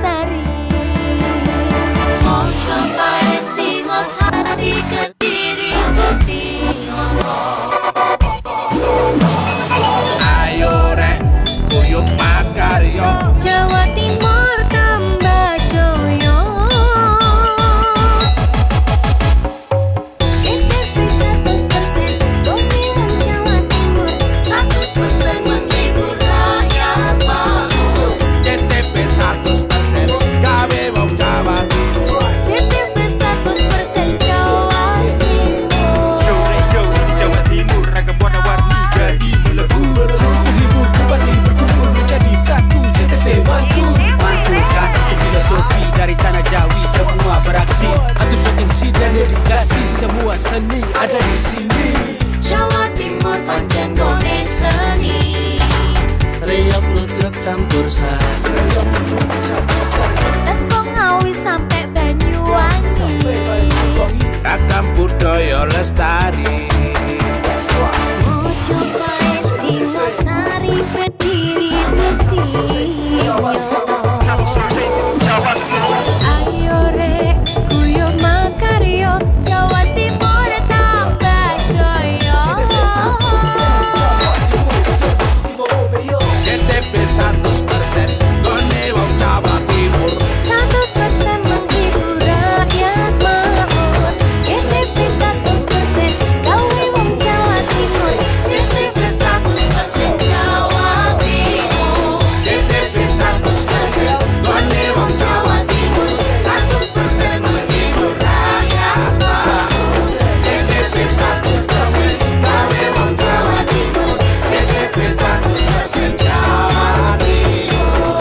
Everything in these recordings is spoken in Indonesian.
Lestari. Mau cobain Singosari, Kediri, Kediri. Ayo rek, kuyuk makaryo. Jawa Timur tambah joyo. CTV 100% Bumi Wong Jawa Timur, 100% menghibur rakyat makmur. CTP 100% gawe wong Jawa Timur. CTV 100% Jawa Timur. Yo di Jawa Timur ragam warna-warni jadi melebur. Hati terhibur kembali berkumpul menjadi satu. JTV mantu mantulkan itu filosofi dari tanah Jawi, semua beraksi atur MC dan dedikasi, semua seni ada di sini. Jawa Timur pancen gone seni. Riok ludruk campur sari. Tembung Ngawi sampai Banyuwangi. Ragam budaya lestari. Mau cobain Singosari, Kediri, Kediri. Ayo rek, kuyuk makaryo. Jawa Timur tambah joyo. CTP 100% gone wong Jawa Timur. 100% menghibur rakyat makmur. CTV 100% gawe wong Jawa Timur. CTV 100% Jawa Timur. CTP 100% gone wong Jawa Timur. 100% menghibur rakyat makmur. CTP 100% gawe wong Jawa Timur. CTP 100% Jawa Timur.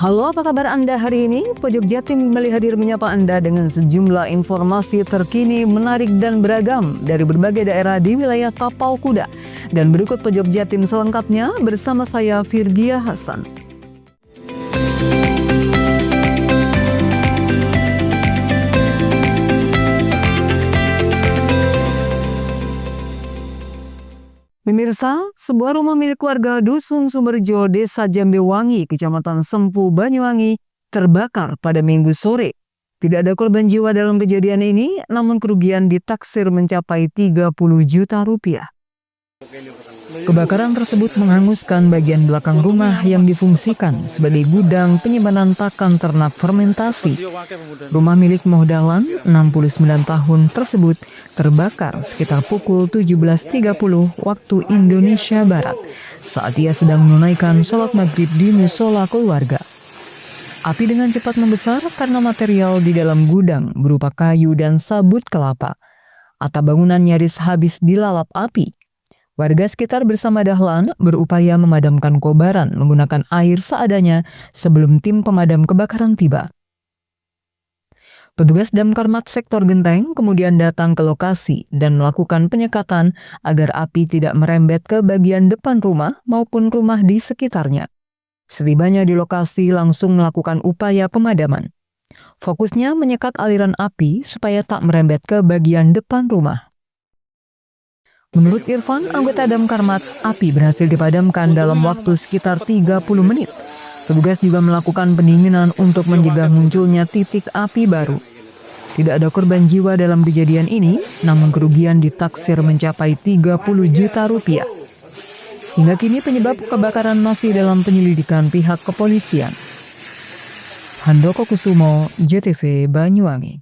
Halo, apa kabar Anda hari ini? Pojok Jatim kembali hadir menyapa Anda dengan sejumlah informasi terkini, menarik dan beragam dari berbagai daerah di wilayah Tapal Kuda. Dan berikut Pojok Jatim selengkapnya bersama saya Firgia Hasan. Pemirsa, sebuah rumah milik warga Dusun Sumberjo, Desa Jambewangi, Kecamatan Sempu, Banyuwangi, terbakar pada Minggu sore. Tidak ada korban jiwa dalam kejadian ini, namun kerugian ditaksir mencapai 30 juta rupiah. Kebakaran tersebut menghanguskan bagian belakang rumah yang difungsikan sebagai gudang penyimpanan pakan ternak fermentasi. Rumah milik Mohdahlan, 69 tahun tersebut, terbakar sekitar pukul 17.30 waktu Indonesia Barat saat ia sedang menunaikan sholat maghrib di musola keluarga. Api dengan cepat membesar karena material di dalam gudang berupa kayu dan sabut kelapa. Atap bangunan nyaris habis dilalap api. Warga sekitar bersama Dahlan berupaya memadamkan kobaran menggunakan air seadanya sebelum tim pemadam kebakaran tiba. Petugas Damkarmat Sektor Genteng kemudian datang ke lokasi dan melakukan penyekatan agar api tidak merembet ke bagian depan rumah maupun rumah di sekitarnya. Setibanya di lokasi langsung melakukan upaya pemadaman. Fokusnya menyekat aliran api supaya tak merembet ke bagian depan rumah. Menurut Irfan, anggota Damkarmat, api berhasil dipadamkan dalam waktu sekitar 30 menit. Petugas juga melakukan pendinginan untuk mencegah munculnya titik api baru. Tidak ada korban jiwa dalam kejadian ini, namun kerugian ditaksir mencapai 30 juta rupiah. Hingga kini penyebab kebakaran masih dalam penyelidikan pihak kepolisian. Handoko Kusumo, JTV Banyuwangi.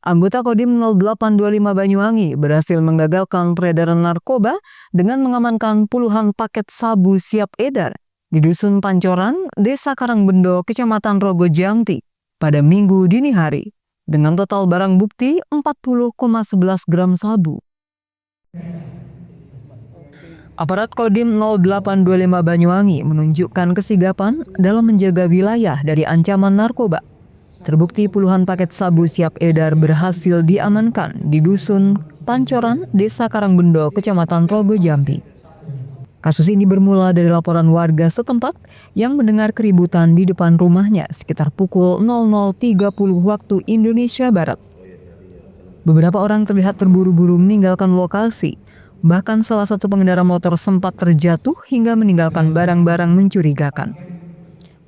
Anggota Kodim 0825 Banyuwangi berhasil menggagalkan peredaran narkoba dengan mengamankan puluhan paket sabu siap edar di Dusun Pancoran, Desa Karangbendo, Kecamatan Rogo Jampi pada Minggu dini hari dengan total barang bukti 40,11 gram sabu. Aparat Kodim 0825 Banyuwangi menunjukkan kesigapan dalam menjaga wilayah dari ancaman narkoba. Terbukti puluhan paket sabu siap edar berhasil diamankan di Dusun Pancoran, Desa Karangbendo, Kecamatan Rogo Jampi. Kasus ini bermula dari laporan warga setempat yang mendengar keributan di depan rumahnya sekitar pukul 00.30 waktu Indonesia Barat. Beberapa orang terlihat terburu-buru meninggalkan lokasi. Bahkan salah satu pengendara motor sempat terjatuh hingga meninggalkan barang-barang mencurigakan.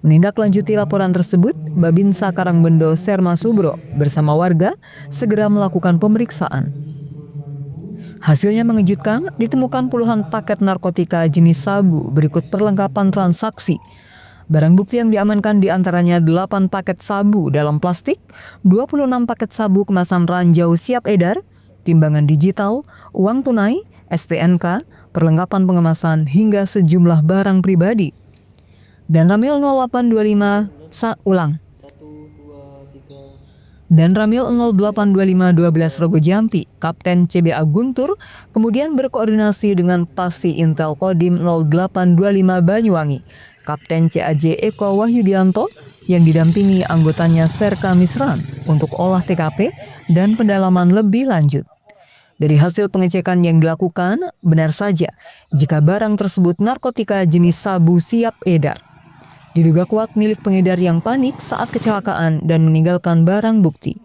Menindaklanjuti laporan tersebut, Babinsa Karangbendo Serma Subro bersama warga segera melakukan pemeriksaan. Hasilnya mengejutkan, ditemukan puluhan paket narkotika jenis sabu berikut perlengkapan transaksi. Barang bukti yang diamankan diantaranya 8 paket sabu dalam plastik, 26 paket sabu kemasan ranjau siap edar, timbangan digital, uang tunai, STNK, perlengkapan pengemasan hingga sejumlah barang pribadi. Dan Ramil 0825 Dan Ramil 082512 Rogo Jampi, Kapten CBA Guntur, kemudian berkoordinasi dengan Pasi Intel Kodim 0825 Banyuwangi, Kapten CAJ Eko Wahyudianto, yang didampingi anggotanya Serka Misran untuk olah TKP dan pendalaman lebih lanjut. Dari hasil pengecekan yang dilakukan, benar saja jika barang tersebut narkotika jenis sabu siap edar. Diduga kuat milik pengedar yang panik saat kecelakaan dan meninggalkan barang bukti.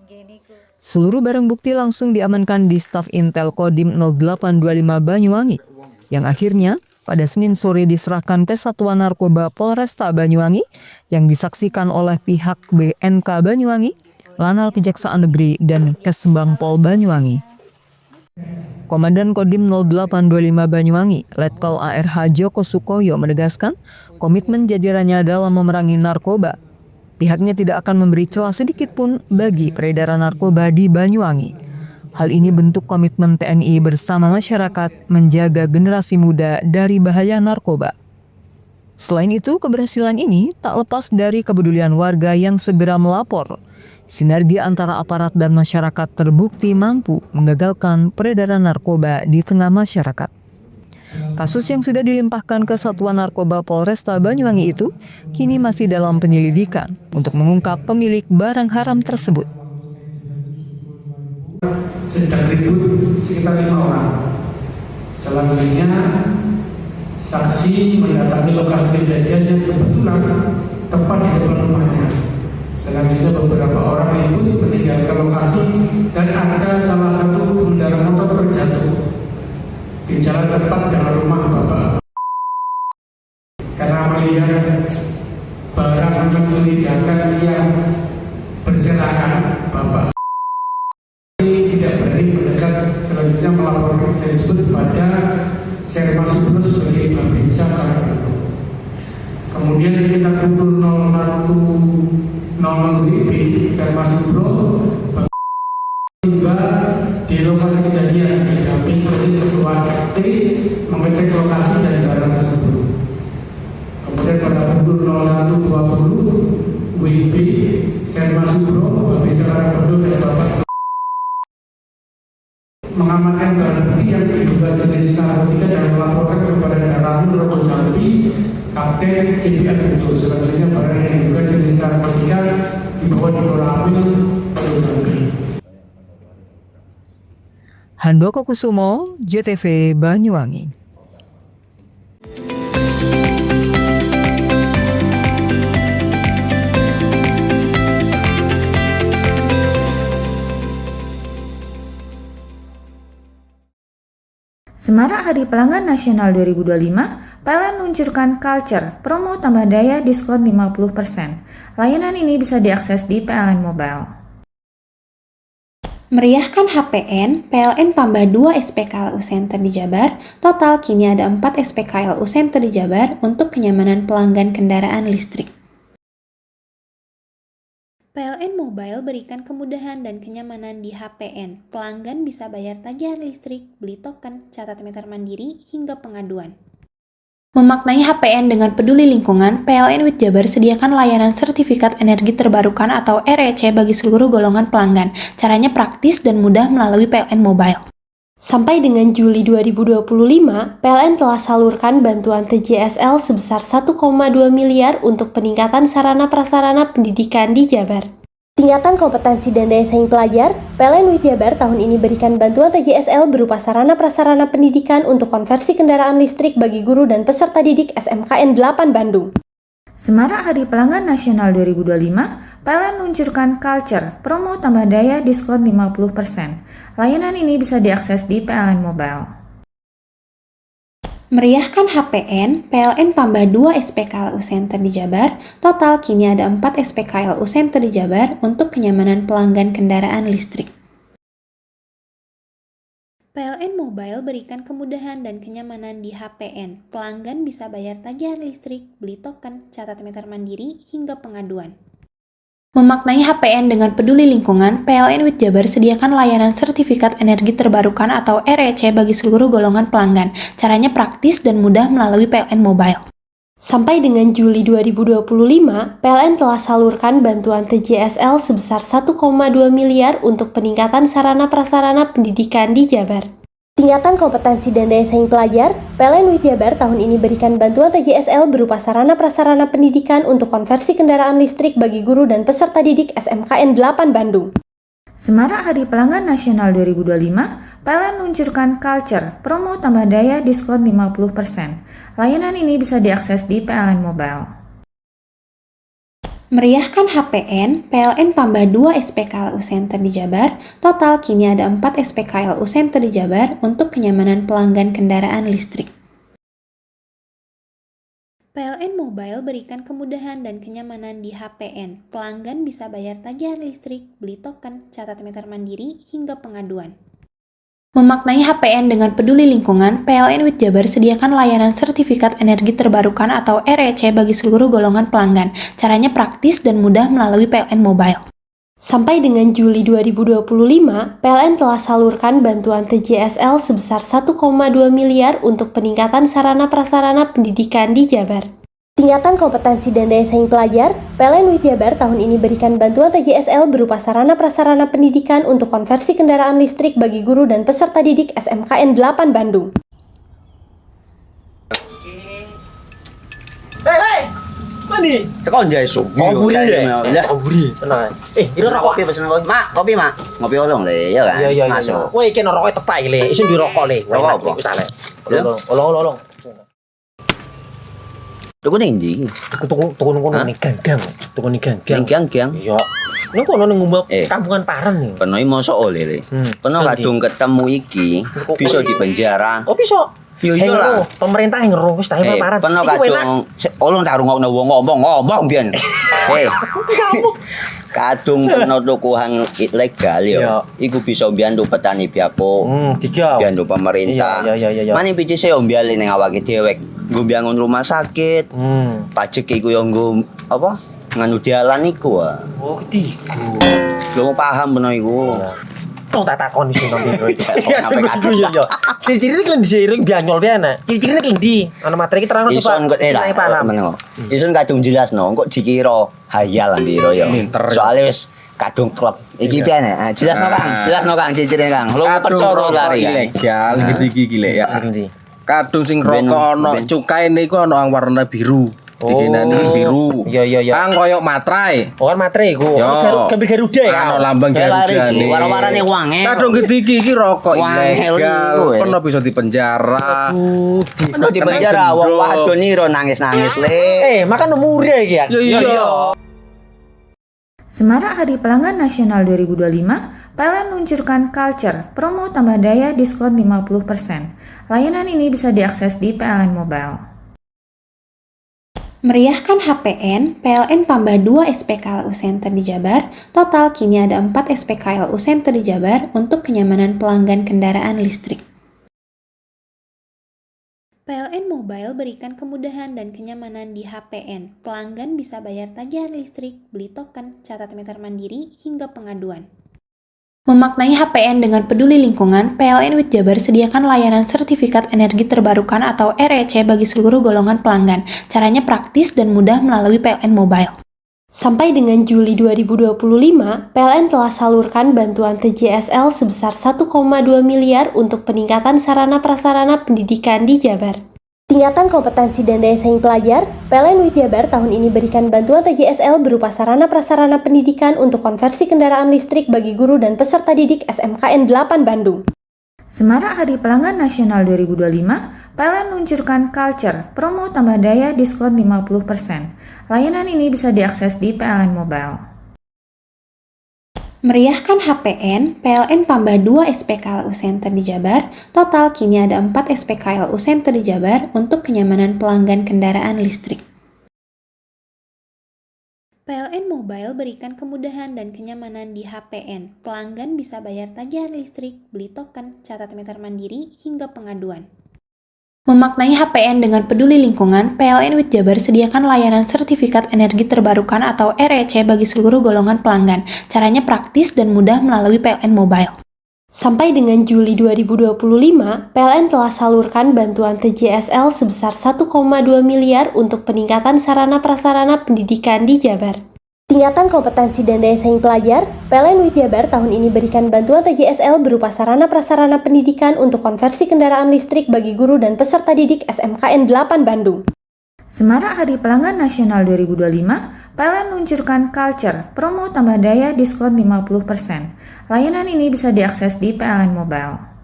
Seluruh barang bukti langsung diamankan di staf Intel Kodim 0825 Banyuwangi, yang akhirnya pada Senin sore diserahkan ke Satuan Narkoba Polresta Banyuwangi yang disaksikan oleh pihak BNK Banyuwangi, Lanal Kejaksaan Negeri, dan Kesbang Pol Banyuwangi. Komandan Kodim 0825 Banyuwangi, Letkol ARH Joko Sukoyo menegaskan komitmen jajarannya dalam memerangi narkoba. Pihaknya tidak akan memberi celah sedikit pun bagi peredaran narkoba di Banyuwangi. Hal ini bentuk komitmen TNI bersama masyarakat menjaga generasi muda dari bahaya narkoba. Selain itu, keberhasilan ini tak lepas dari kepedulian warga yang segera melapor. Sinergi antara aparat dan masyarakat terbukti mampu menggagalkan peredaran narkoba di tengah masyarakat. Kasus yang sudah dilimpahkan ke Satuan Narkoba Polresta Banyuwangi itu kini masih dalam penyelidikan untuk mengungkap pemilik barang haram tersebut. Sedang ribut sekitar 5 orang. Selanjutnya saksi mendatangi lokasi kejadian yang kebetulan tepat di depan rumahnya. Selanjutnya beberapa orang ribut meninggalkan lokasi dan ada salah satu pengendara motor terjatuh di jalan depan dengan rumah Bapak. Karena melihat barang mencurigakan yang berserakan, Bapak ini tidak berani mendekat. Selanjutnya melaporkan kejadian tersebut kepada Serma Subro sebagai Babinsa Karangbendo. Kemudian sekitar pukul 01.00 WIB, Serma Subro tiba di lokasi kejadian didampingi oleh ketua RT mengecek lokasi dan barang tersebut. Kemudian pada pukul 01.20 WIB, Serma Subro, Babinsa Karangbendo dan Bapak mengamankan barang bukti yang diduga jenis narkotika dan melaporkan kepada Ramil Rogo Jampi, Kapten CBA Guntur. Selanjutnya barang yang diduga jenis narkotika dibawa di Ramil Rogo Jampi. Handoko Kusumo, JTV Banyuwangi. Semarak Hari Pelanggan Nasional 2025, PLN luncurkan Culture, promo tambah daya diskon 50%. Layanan ini bisa diakses di PLN Mobile. Meriahkan HPN, PLN tambah 2 SPKLU Center di Jabar, total kini ada 4 SPKLU Center di Jabar untuk kenyamanan pelanggan kendaraan listrik. PLN Mobile berikan kemudahan dan kenyamanan di HPN. Pelanggan bisa bayar tagihan listrik, beli token, catat meter mandiri, hingga pengaduan. Memaknai HPN dengan peduli lingkungan, PLN WIT Jabar sediakan layanan sertifikat energi terbarukan atau REC bagi seluruh golongan pelanggan. Caranya praktis dan mudah melalui PLN Mobile. Sampai dengan Juli 2025, PLN telah salurkan bantuan TJSL sebesar 1,2 miliar untuk peningkatan sarana-prasarana pendidikan di Jabar. Tingkatan kompetensi dan daya saing pelajar, PLN WIT Jabar tahun ini berikan bantuan TJSL berupa sarana-prasarana pendidikan untuk konversi kendaraan listrik bagi guru dan peserta didik SMKN 8 Bandung. Semarak Hari Pelanggan Nasional 2025, PLN luncurkan Culture, promo tambah daya diskon 50%. Layanan ini bisa diakses di PLN Mobile. Meriahkan HPN, PLN tambah 2 SPKLU Center di Jabar. Total kini ada 4 SPKLU Center di Jabar untuk kenyamanan pelanggan kendaraan listrik. PLN Mobile berikan kemudahan dan kenyamanan di HPN. Pelanggan bisa bayar tagihan listrik, beli token, catat meter mandiri, hingga pengaduan. Memaknai HPN dengan peduli lingkungan, PLN WIT Jabar sediakan layanan sertifikat energi terbarukan atau REC bagi seluruh golongan pelanggan. Caranya praktis dan mudah melalui PLN Mobile. Sampai dengan Juli 2025, PLN telah salurkan bantuan TJSL sebesar 1,2 miliar untuk peningkatan sarana-prasarana pendidikan di Jabar. Tingkatan kompetensi dan daya saing pelajar, PLN WIT Jabar tahun ini berikan bantuan TJSL berupa sarana-prasarana pendidikan untuk konversi kendaraan listrik bagi guru dan peserta didik SMKN 8 Bandung. Semarak Hari Pelanggan Nasional 2025, PLN luncurkan Culture, promo tambah daya diskon 50%. Layanan ini bisa diakses di PLN Mobile. Meriahkan HPN, PLN tambah 2 SPKLU Center di Jabar. Total kini ada 4 SPKLU Center di Jabar untuk kenyamanan pelanggan kendaraan listrik. PLN Mobile berikan kemudahan dan kenyamanan di HPN. Pelanggan bisa bayar tagihan listrik, beli token, catat meter mandiri, hingga pengaduan. Memaknai HPN dengan peduli lingkungan, PLN WIT Jabar sediakan layanan sertifikat energi terbarukan atau REC bagi seluruh golongan pelanggan. Caranya praktis dan mudah melalui PLN Mobile. Sampai dengan Juli 2025, PLN telah salurkan bantuan TJSL sebesar 1,2 miliar untuk peningkatan sarana-prasarana pendidikan di Jabar. Tingkatan kompetensi dan daya saing pelajar, PLN WIT Jabar tahun ini berikan bantuan TJSL berupa sarana-prasarana pendidikan untuk konversi kendaraan listrik bagi guru dan peserta didik SMKN 8 Bandung. Hei, mandi. Tekan jaya so. Buri ya. Buri. Tenang. Ini rokok. Kopi pesen kopi. Mak, kopi mak. Ngopi olong le, ya kan? Iya. Masuk. Woi, iki rokok tepak iki le. Isin dirokok le. Rokok apa? Wis ale. Ya. Olong. Tuku ning ndi? Tuku ning ganggang. Tuku ning ganggang. Gang-gang. Iya. Ning kono ning ngumbat Eh. kampungan Paren nih. Peno mosok oleh le. Peno Nanti. kadung ketemu iki bisa dipenjara. Oh bisa. Yo iya lah. Pemerintah yang ngeru wis tahe Paren. Peno Iki enak. kadung olong tak rungokno wong ngomong biyen. Kadung peno tuku hang ilegal yo. Iya. Iku bisa mbiyantu petani biako. Tiga. Mbiyantu pemerintah. Iya. Mane picise yo mbiali ning awake dewek. Nggo mbiangun rumah sakit. Pajak iku yo nggo apa? Nganu dalan iku ah. Oh, ketiku. Lu paham peno iku. Tong tak takon sing nang biro iki. Iya, Sampe kudu yo. Ciri-cirine klendhi seiring bianyol piye ana. Ciri-cirine klendhi. Ana materi iki terang Ison kok Nilai paham. meneng. Ison kadung jelasno kok dikira hayal ambiro yo. Soale wis kadung klub. Iki piye nek? Jelasno Kang, ciri-cirine Kang. Lu percaya lari kan. ilegal iki lek ya. Klendhi. Kadung sing rokok ana cukae niku ana yang warna biru. Dikenani biru. Iya. Kang koyo matrai. Oh kan materi iku. Yo. Gambar Garuda ya. Ana lambang Garuda. Warna-warnane wange. Kadung gede iki rokok Wangel ilegal. iku, eh. Pernah bisa dipenjara. Penuh di penjara wong wadon niro nangis-nangis le. Makan umure iki ya. Iya. Semarak Hari Pelanggan Nasional 2025, PLN luncurkan Culture, promo tambah daya diskon 50%. Layanan ini bisa diakses di PLN Mobile. Meriahkan HPN, PLN tambah 2 SPKLU Center di Jabar. Total kini ada 4 SPKLU Center di Jabar untuk kenyamanan pelanggan kendaraan listrik. PLN Mobile berikan kemudahan dan kenyamanan di HPN. Pelanggan bisa bayar tagihan listrik, beli token, catat meter mandiri, hingga pengaduan. Memaknai HPN dengan peduli lingkungan, PLN Wid Jabar sediakan layanan sertifikat energi terbarukan atau REC bagi seluruh golongan pelanggan. Caranya praktis dan mudah melalui PLN Mobile. Sampai dengan Juli 2025, PLN telah salurkan bantuan TJSL sebesar 1,2 miliar untuk peningkatan sarana prasarana pendidikan di Jabar. Tingkatan kompetensi dan daya saing pelajar, PLN Wid Jabar tahun ini berikan bantuan TJSL berupa sarana prasarana pendidikan untuk konversi kendaraan listrik bagi guru dan peserta didik SMKN 8 Bandung. Semarak Hari Pelanggan Nasional 2025, PLN luncurkan Culture, promo tambah daya diskon 50%. Layanan ini bisa diakses di PLN Mobile. Meriahkan HPN, PLN tambah 2 SPKLU Center di Jabar. Total kini ada 4 SPKLU Center di Jabar untuk kenyamanan pelanggan kendaraan listrik. PLN Mobile berikan kemudahan dan kenyamanan di HPN. Pelanggan bisa bayar tagihan listrik, beli token, catat meter mandiri, hingga pengaduan. Memaknai HPN dengan peduli lingkungan, PLN Wid Jabar sediakan layanan sertifikat energi terbarukan atau REC bagi seluruh golongan pelanggan. Caranya praktis dan mudah melalui PLN Mobile. Sampai dengan Juli 2025, PLN telah salurkan bantuan TJSL sebesar 1,2 miliar untuk peningkatan sarana prasarana pendidikan di Jabar. Tingkatan kompetensi dan daya saing pelajar, PLN Wid Jabar tahun ini berikan bantuan TJSL berupa sarana prasarana pendidikan untuk konversi kendaraan listrik bagi guru dan peserta didik SMKN 8 Bandung. Semarak Hari Pelanggan Nasional 2025, PLN luncurkan Culture, promo tambah daya diskon 50%. Layanan ini bisa diakses di PLN Mobile.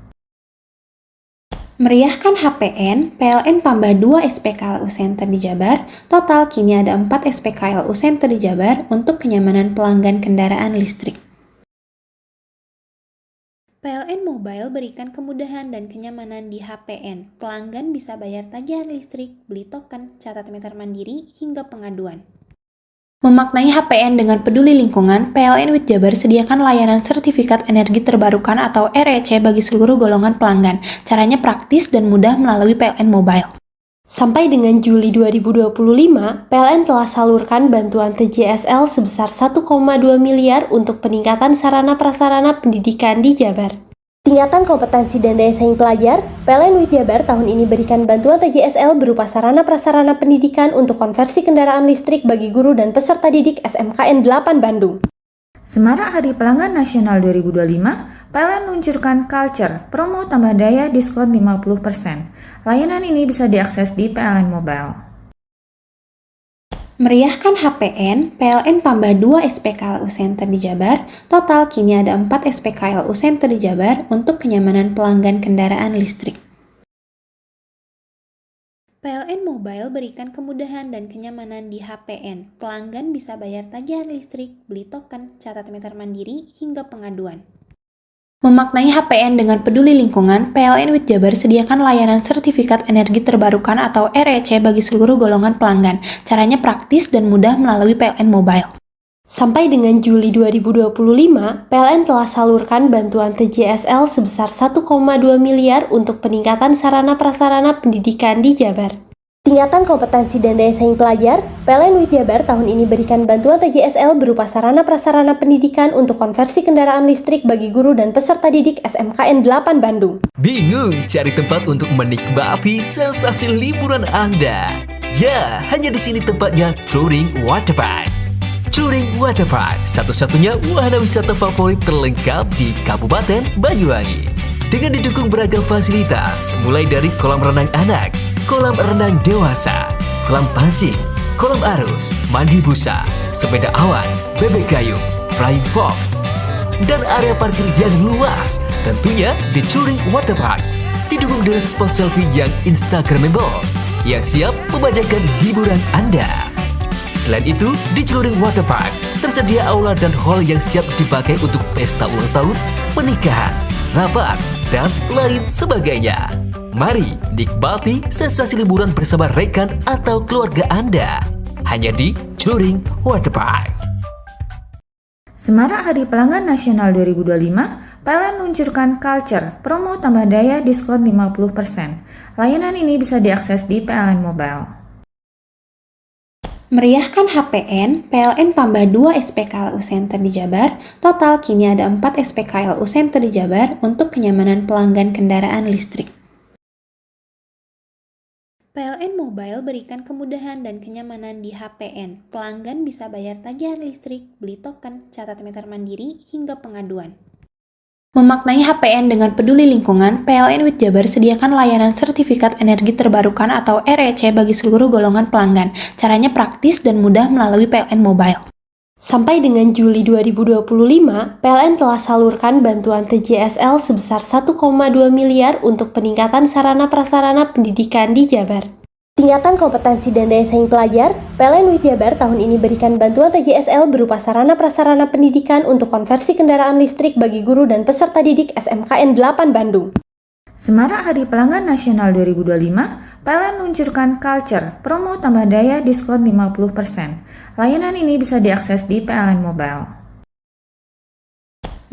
Meriahkan HPN, PLN tambah 2 SPKLU Center di Jabar. Total kini ada 4 SPKLU Center di Jabar untuk kenyamanan pelanggan kendaraan listrik. PLN Mobile berikan kemudahan dan kenyamanan di HPN. Pelanggan bisa bayar tagihan listrik, beli token, catat meter mandiri, hingga pengaduan. Memaknai HPN dengan peduli lingkungan, PLN Wid Jabar sediakan layanan sertifikat energi terbarukan atau REC bagi seluruh golongan pelanggan. Caranya praktis dan mudah melalui PLN Mobile. Sampai dengan Juli 2025, PLN telah salurkan bantuan TJSL sebesar 1,2 miliar untuk peningkatan sarana prasarana pendidikan di Jabar. Tingkatan kompetensi dan daya saing pelajar, PLN Wid Jabar tahun ini berikan bantuan TJSL berupa sarana prasarana pendidikan untuk konversi kendaraan listrik bagi guru dan peserta didik SMKN 8 Bandung. Semarak Hari Pelanggan Nasional 2025, PLN luncurkan Culture, promo tambah daya diskon 50%. Layanan ini bisa diakses di PLN Mobile. Meriahkan HPN, PLN tambah 2 SPKLU Center di Jabar. Total kini ada 4 SPKLU Center di Jabar untuk kenyamanan pelanggan kendaraan listrik. PLN Mobile berikan kemudahan dan kenyamanan di HPN. Pelanggan bisa bayar tagihan listrik, beli token, catat meter mandiri, hingga pengaduan. Memaknai HPN dengan peduli lingkungan, PLN Wid Jabar sediakan layanan sertifikat energi terbarukan atau REC bagi seluruh golongan pelanggan. Caranya praktis dan mudah melalui PLN Mobile. Sampai dengan Juli 2025, PLN telah salurkan bantuan TJSL sebesar 1,2 miliar untuk peningkatan sarana prasarana pendidikan di Jabar. Tingkatan kompetensi dan daya saing pelajar, PLN Wid Jabar tahun ini berikan bantuan TJSL berupa sarana prasarana pendidikan untuk konversi kendaraan listrik bagi guru dan peserta didik SMKN 8 Bandung. Bingung cari tempat untuk menikmati sensasi liburan Anda? Ya, hanya di sini tempatnya Touring Waterpark. Touring Waterpark, satu-satunya wahana wisata favorit terlengkap di Kabupaten Banyuwangi. Dengan didukung beragam fasilitas, mulai dari kolam renang anak, kolam renang dewasa, kolam pancing, kolam arus, mandi busa, sepeda awan, bebek kayu, flying fox, dan area parkir yang luas. Tentunya di Touring Waterpark didukung dengan spot selfie yang instagramable yang siap membajakan hiburan Anda. Selain itu, di Touring Waterpark tersedia aula dan hall yang siap dipakai untuk pesta ulang tahun, pernikahan, rapat, dan lain sebagainya. Mari nikmati sensasi liburan bersama rekan atau keluarga Anda. Hanya di Touring Waterpark. Semarak Hari Pelanggan Nasional 2025, PLN luncurkan Culture, promo tambah daya diskon 50%. Layanan ini bisa diakses di PLN Mobile. Meriahkan HPN, PLN tambah 2 SPKLU Center di Jabar. Total kini ada 4 SPKLU Center di Jabar untuk kenyamanan pelanggan kendaraan listrik. PLN Mobile berikan kemudahan dan kenyamanan di HPN. Pelanggan bisa bayar tagihan listrik, beli token, catat meter mandiri, hingga pengaduan. Memaknai HPN dengan peduli lingkungan, PLN WIT Jabar sediakan layanan sertifikat energi terbarukan atau REC bagi seluruh golongan pelanggan. Caranya praktis dan mudah melalui PLN Mobile. Sampai dengan Juli 2025, PLN telah salurkan bantuan TJSL sebesar 1,2 miliar untuk peningkatan sarana prasarana pendidikan di Jabar. Tingkatan kompetensi dan daya saing pelajar, PLN WIT Jabar tahun ini berikan bantuan TJSL berupa sarana prasarana pendidikan untuk konversi kendaraan listrik bagi guru dan peserta didik SMKN 8 Bandung. Semarak Hari Pelanggan Nasional 2025, PLN luncurkan Culture, promo tambah daya diskon 50%. Layanan ini bisa diakses di PLN Mobile.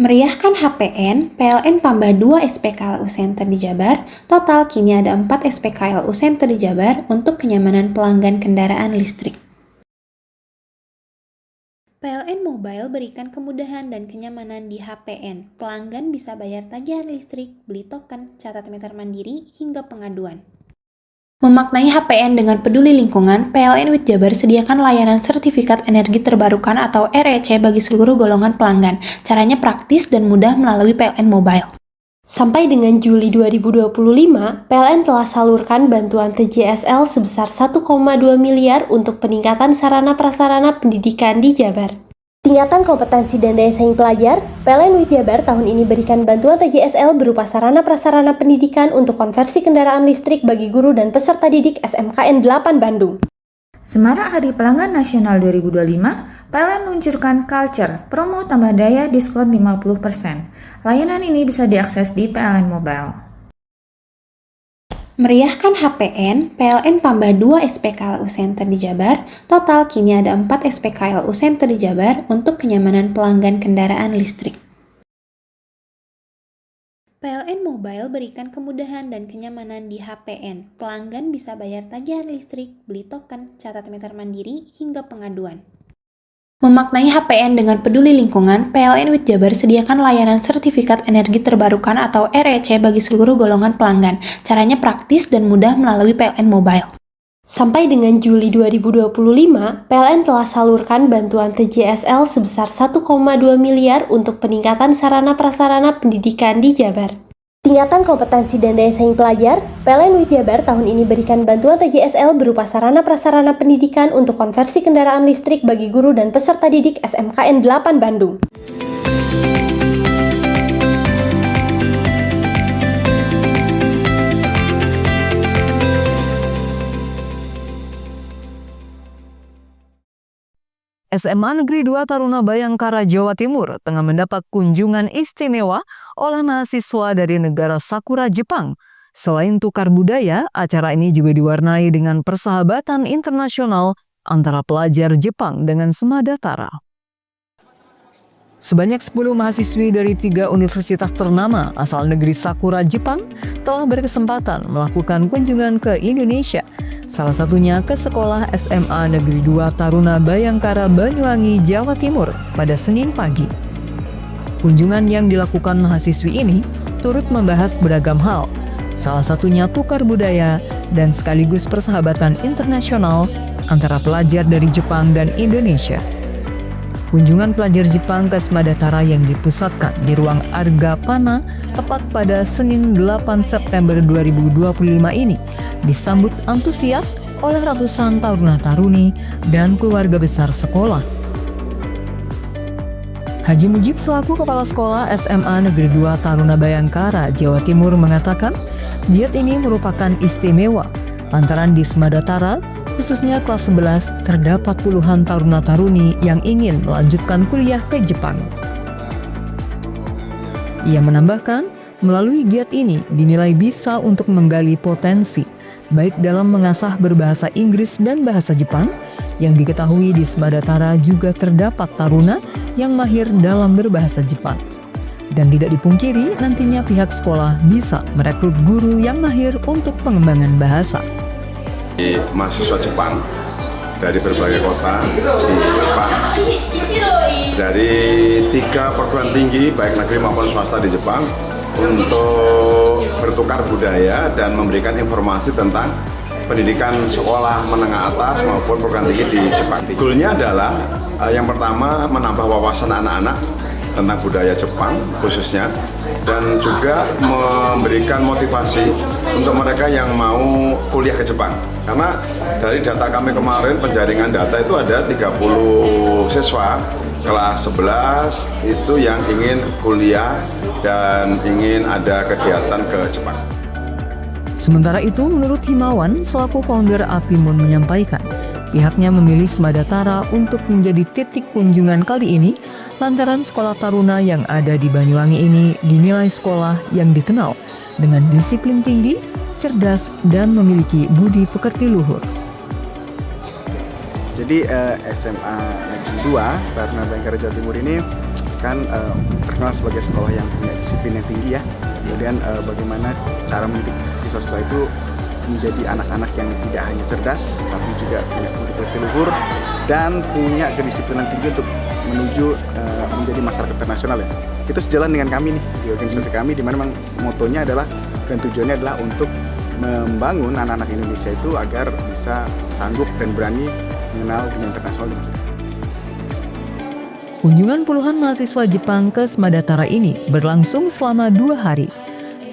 Meriahkan HPN, PLN tambah 2 SPKLU Center di Jabar. Total kini ada 4 SPKLU Center di Jabar untuk kenyamanan pelanggan kendaraan listrik. PLN Mobile berikan kemudahan dan kenyamanan di HPN. Pelanggan bisa bayar tagihan listrik, beli token, catat meter mandiri, hingga pengaduan. Memaknai HPN dengan peduli lingkungan, PLN WIT Jabar sediakan layanan sertifikat energi terbarukan atau REC bagi seluruh golongan pelanggan. Caranya praktis dan mudah melalui PLN Mobile. Sampai dengan Juli 2025, PLN telah salurkan bantuan TJSL sebesar 1,2 miliar untuk peningkatan sarana prasarana pendidikan di Jabar. Tingkatan kompetensi dan daya saing pelajar, PLN WIT Jabar tahun ini berikan bantuan TJSL berupa sarana prasarana pendidikan untuk konversi kendaraan listrik bagi guru dan peserta didik SMKN 8 Bandung. Semarak Hari Pelanggan Nasional 2025, PLN luncurkan Culture, promo tambah daya diskon 50%. Layanan ini bisa diakses di PLN Mobile. Meriahkan HPN, PLN tambah 2 SPKLU Center di Jabar. Total kini ada 4 SPKLU Center di Jabar untuk kenyamanan pelanggan kendaraan listrik. PLN Mobile berikan kemudahan dan kenyamanan di HPN. Pelanggan bisa bayar tagihan listrik, beli token, catat meter mandiri, hingga pengaduan. Memaknai HPN dengan peduli lingkungan, PLN WIT Jabar sediakan layanan sertifikat energi terbarukan atau REC bagi seluruh golongan pelanggan. Caranya praktis dan mudah melalui PLN Mobile. Sampai dengan Juli 2025, PLN telah salurkan bantuan TJSL sebesar 1,2 miliar untuk peningkatan sarana prasarana pendidikan di Jabar. Tingkatan kompetensi dan daya saing pelajar, PLN WIT Jabar tahun ini berikan bantuan TJSL berupa sarana prasarana pendidikan untuk konversi kendaraan listrik bagi guru dan peserta didik SMKN 8 Bandung. SMA Negeri 2 Taruna Bayangkara, Jawa Timur tengah mendapat kunjungan istimewa oleh mahasiswa dari negara Sakura, Jepang. Selain tukar budaya, acara ini juga diwarnai dengan persahabatan internasional antara pelajar Jepang dengan Semadataara. Sebanyak 10 mahasiswi dari 3 universitas ternama asal negeri Sakura, Jepang telah berkesempatan melakukan kunjungan ke Indonesia. Salah satunya ke sekolah SMA Negeri 2 Taruna Bayangkara, Banyuwangi, Jawa Timur pada Senin pagi. Kunjungan yang dilakukan mahasiswi ini turut membahas beragam hal, salah satunya tukar budaya dan sekaligus persahabatan internasional antara pelajar dari Jepang dan Indonesia. Kunjungan pelajar Jepang ke Semadataara yang dipusatkan di ruang Argapana tepat pada Senin 8 September 2025 ini disambut antusias oleh ratusan taruna-taruni dan keluarga besar sekolah. Haji Mujib selaku Kepala Sekolah SMA Negeri 2 Taruna Bayangkara, Jawa Timur mengatakan diet ini merupakan istimewa lantaran di Semadataara khususnya kelas 11 terdapat puluhan taruna-taruni yang ingin melanjutkan kuliah ke Jepang. Ia menambahkan, melalui giat ini dinilai bisa untuk menggali potensi, baik dalam mengasah berbahasa Inggris dan bahasa Jepang, Yang diketahui di Semadatara juga terdapat taruna yang mahir dalam berbahasa Jepang. Dan tidak dipungkiri nantinya pihak sekolah bisa merekrut guru yang mahir untuk pengembangan bahasa. Mahasiswa Jepang dari berbagai kota di Jepang, dari 3 perguruan tinggi baik negeri maupun swasta di Jepang untuk bertukar budaya dan memberikan informasi tentang pendidikan sekolah menengah atas maupun perguruan tinggi di Jepang. Goalnya adalah yang pertama menambah wawasan anak-anak tentang budaya Jepang khususnya, dan juga memberikan motivasi untuk mereka yang mau kuliah ke Jepang. Karena dari data kami kemarin, penjaringan data itu ada 30 siswa kelas 11 itu yang ingin kuliah dan ingin ada kegiatan ke Jepang. Sementara itu, menurut Himawan, selaku founder Apimun menyampaikan, pihaknya memilih Semadatara untuk menjadi titik kunjungan kali ini lantaran sekolah taruna yang ada di Banyuwangi ini dinilai sekolah yang dikenal dengan disiplin tinggi, cerdas, dan memiliki budi pekerti luhur. Jadi SMA Negeri 2 Taruna Bayangkara Jawa Timur ini kan terkenal sebagai sekolah yang punya disiplin yang tinggi ya. Kemudian bagaimana cara mendidik siswa-siswa itu menjadi anak-anak yang tidak hanya cerdas, tapi juga punya budi pekerti luhur dan punya kedisiplinan tinggi untuk menuju menjadi masyarakat internasional ya. Itu sejalan dengan kami nih di organisasi kami, di mana memang motonya adalah dan tujuannya adalah untuk membangun anak-anak Indonesia itu agar bisa sanggup dan berani mengenal dunia internasional. Kunjungan puluhan mahasiswa Jepang ke Semadatara ini berlangsung selama 2 hari.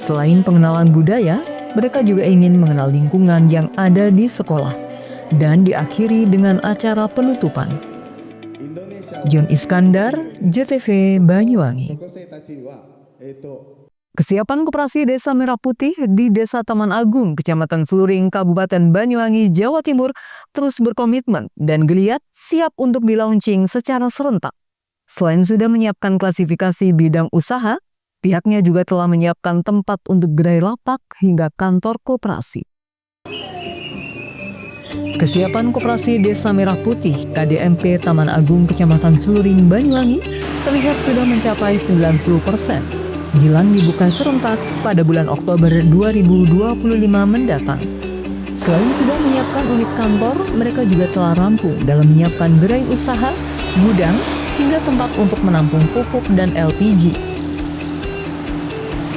Selain pengenalan budaya, mereka juga ingin mengenal lingkungan yang ada di sekolah dan diakhiri dengan acara penutupan. John Iskandar, JTV Banyuwangi. Kesiapan Koperasi Desa Merah Putih di Desa Taman Agung, Kecamatan Sluring, Kabupaten Banyuwangi, Jawa Timur terus berkomitmen dan geliat siap untuk di-launching secara serentak. Selain sudah menyiapkan klasifikasi bidang usaha, pihaknya juga telah menyiapkan tempat untuk gerai lapak hingga kantor koperasi. Kesiapan Koperasi Desa Merah Putih KDMP Taman Agung Kecamatan Sluring Banyuwangi terlihat sudah mencapai 90%. Jelang dibuka serentak pada bulan Oktober 2025 mendatang. Selain sudah menyiapkan unit kantor, mereka juga telah rampung dalam menyiapkan gerai usaha, gudang, hingga tempat untuk menampung pupuk dan LPG.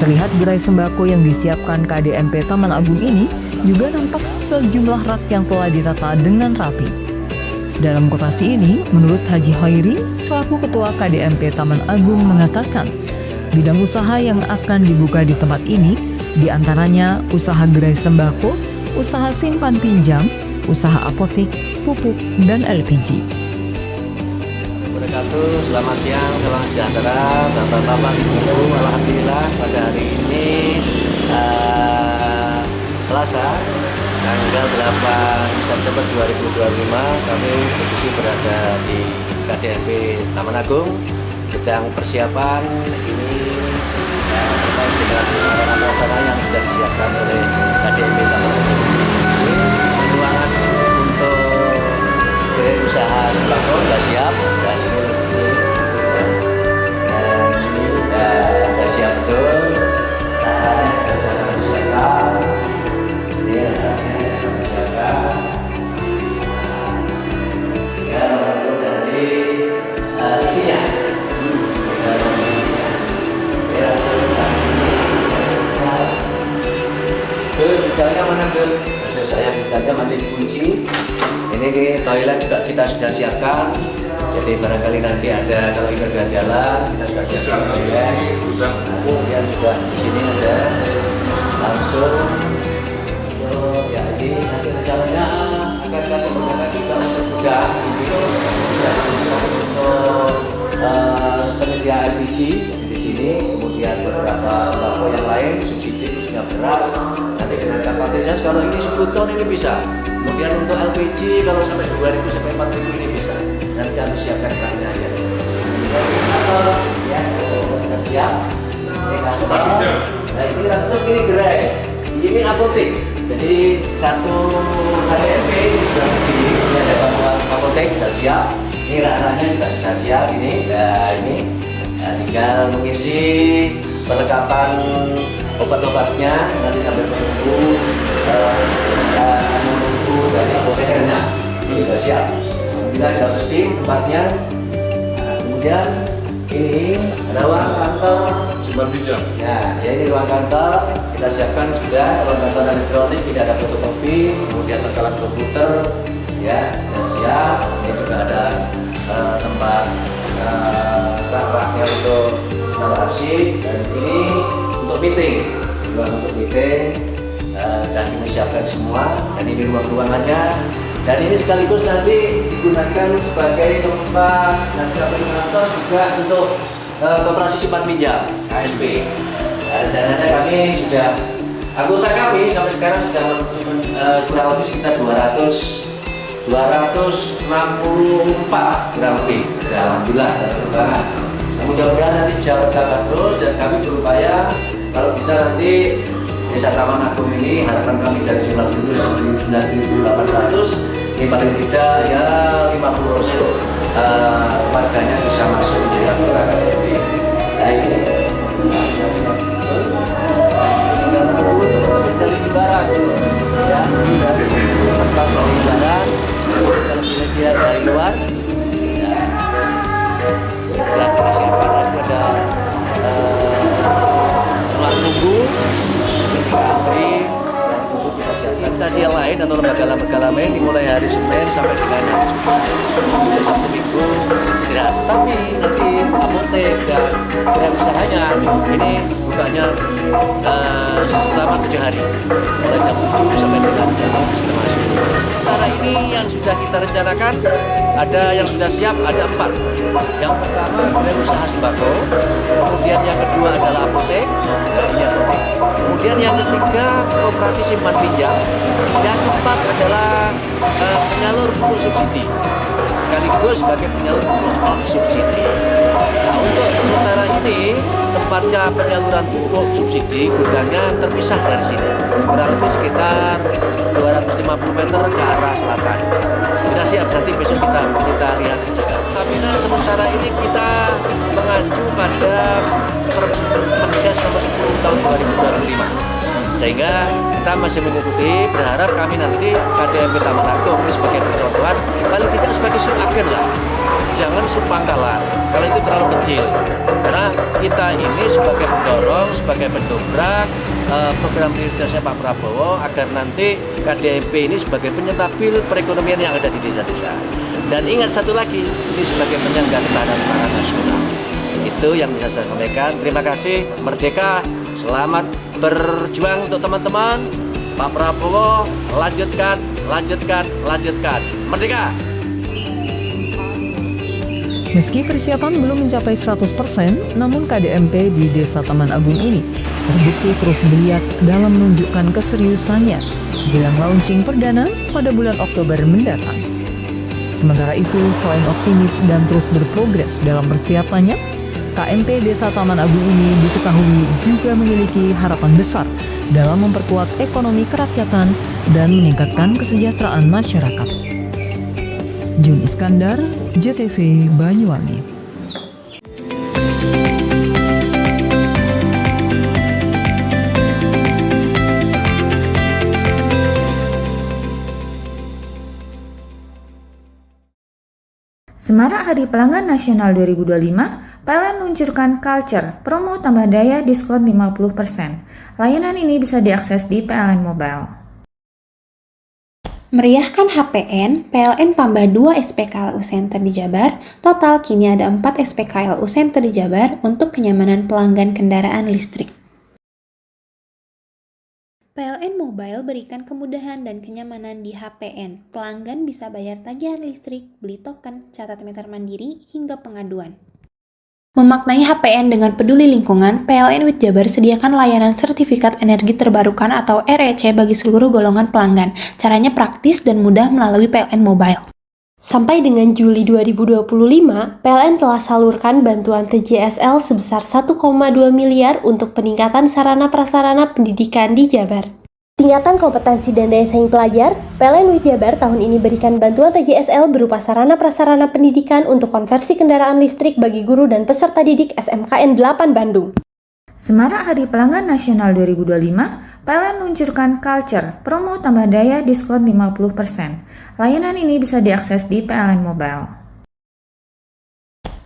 Terlihat gerai sembako yang disiapkan KDMP Taman Agung ini juga nampak sejumlah rak yang telah ditata dengan rapi. Dalam koperasi ini, menurut Haji Hoiri, selaku Ketua KDMP Taman Agung mengatakan, bidang usaha yang akan dibuka di tempat ini diantaranya usaha gerai sembako, usaha simpan pinjam, usaha apotek, pupuk, dan LPG. Selamat siang, salam sejahtera, Bapak-bapak, Ibu. Alhamdulillah pada hari ini Selasa tanggal 8 September 2025 kami posisi berada di KDMP Taman Agung sedang persiapan ini terkait dengan sarana-prasarana yang sudah disiapkan oleh KDMP Taman Agung. Ini ruangan untuk gerai usaha sembako sudah siap dan ini sudah siap betul. Gudangnya mana Dul? Saya gudangnya masih dikunci. Ini toilet juga kita sudah siapkan. Jadi barangkali nanti ada kalau ingin jalan kita sudah siapkan toilet. Kemudian juga di sini ada langsung. Ya ini nanti rencananya akan kami gunakan juga untuk gudang ini bisa untuk penyedia LPG di sini. Kemudian beberapa toko yang lain subsidi khususnya beras. Nanti dengan kapasitas kalau ini 10 ton ini bisa. Kemudian untuk LPG kalau sampai 2.000 sampai 4.000 ini bisa. Nanti kami siapkan kerangnya ya. Ya, kita siap. Nah ini langsung ini gerai. Ini apotek. Jadi satu KDMP ini sudah di ada bantuan apotek sudah siap. Ini rak-raknya juga sudah siap ini. Nah ini tinggal mengisi perlengkapan obat-obatnya nanti sampai menunggu dari apotekernya. Ini sudah siap. Kita sudah bersih tempatnya. Nah, kemudian ini ada ruang kantor simpan pinjam. Ya ini ruang kantor kita siapkan sudah, ruang kantor elektronik, tidak ada fotokopi, kemudian bakalan komputer, ya sudah siap. Ini juga ada tempat rak-raknya untuk menaruh arsip, dan ini untuk meeting, ruang untuk meeting, dan ini siapkan semua, dan ini ruangannya. Dan ini sekaligus nanti digunakan sebagai tempat dan simulator juga untuk koperasi simpan pinjam KSP. Rencananya kami sudah, anggota kami sampai sekarang sudah kurang lebih sekitar 264 kurang lebih. Ya, alhamdulillah ada perkembangan. Mudah-mudahan nanti bisa bertambah terus, dan kami berupaya kalau bisa nanti Desa Taman Agung ini, harapan kami dari jumlah penduduk 9.800, ini paling tidak ya 50% warganya bisa masuk menjadi anggota KTP. Nah ini tinggal menunggu teman-teman dari Lebaran, ya, tempat dari Lebaran, kalau kira-kira dari luar, ya, sudah kita siapkan. Ada ruang tunggu, antri, dan tunggu kita siapkan. Instansi yang lain atau lembaga-lembaga lain dimulai hari Senin sampai dengan hari Sabtu Minggu istirahat. Tapi nanti apotek dan gerai usahanya ini bukanya selama 7 hari, mulai jam 7 sampai dengan jam 7:30. Sementara ini yang sudah kita rencanakan, ada yang sudah siap, ada 4. Yang pertama gerai usaha sembako, kemudian yang kedua adalah apotek, ini apotek. Kemudian yang ketiga koperasi simpan pinjam, yang keempat adalah penyalur pupuk subsidi, sekaligus sebagai penyalur pupuk subsidi. Nah, untuk sementara ini tempatnya penyaluran pupuk subsidi gudangnya terpisah dari sini, kurang lebih sekitar 250 meter ke arah selatan. Kita siap, nanti besok kita lihat juga. Tapi sementara ini kita mengacu pada Permendas nomor 10 tahun 2025, sehingga kita masih mengikuti, berharap kami nanti KDMP Taman Agung ini sebagai percontohan, paling tidak sebagai subagen lah, jangan subpangkalan, kalau itu terlalu kecil. Karena kita ini sebagai pendorong, sebagai pendobrak program prioritasnya Pak Prabowo, agar nanti KDMP ini sebagai penyetabil perekonomian yang ada di desa-desa. Dan ingat satu lagi, ini sebagai penyangga ketahanan pangan nasional. Itu yang bisa saya sampaikan. Terima kasih. Merdeka, selamat berjuang untuk teman-teman. Pak Prabowo, lanjutkan, lanjutkan, lanjutkan. Merdeka! Meski persiapan belum mencapai 100%, namun KDMP di Desa Taman Agung ini terbukti terus geliat dalam menunjukkan keseriusannya jelang launching perdana pada bulan Oktober mendatang. Sementara itu, selain optimis dan terus berprogres dalam persiapannya, KMP Desa Taman Agung ini diketahui juga memiliki harapan besar dalam memperkuat ekonomi kerakyatan dan meningkatkan kesejahteraan masyarakat. Jun Iskandar, JTV Banyuwangi. Semarak Hari Pelanggan Nasional 2025, PLN luncurkan Culture, promo tambah daya diskon 50%. Layanan ini bisa diakses di PLN Mobile. Meriahkan HPN, PLN tambah 2 SPKLU Center di Jabar. Total kini ada 4 SPKLU Center di Jabar untuk kenyamanan pelanggan kendaraan listrik. PLN Mobile berikan kemudahan dan kenyamanan di HPN. Pelanggan bisa bayar tagihan listrik, beli token, catat meter mandiri, hingga pengaduan. Memaknai HPN dengan peduli lingkungan, PLN WIT Jabar sediakan layanan sertifikat energi terbarukan atau REC bagi seluruh golongan pelanggan. Caranya praktis dan mudah melalui PLN Mobile. Sampai dengan Juli 2025, PLN telah salurkan bantuan TJSL sebesar 1,2 miliar untuk peningkatan sarana prasarana pendidikan di Jabar. Tingkatan kompetensi dan daya saing pelajar, PLN WIT Jabar tahun ini berikan bantuan TJSL berupa sarana prasarana pendidikan untuk konversi kendaraan listrik bagi guru dan peserta didik SMKN 8 Bandung. Semarak Hari Pelanggan Nasional 2025, PLN luncurkan Culture, promo tambah daya diskon 50%. Layanan ini bisa diakses di PLN Mobile.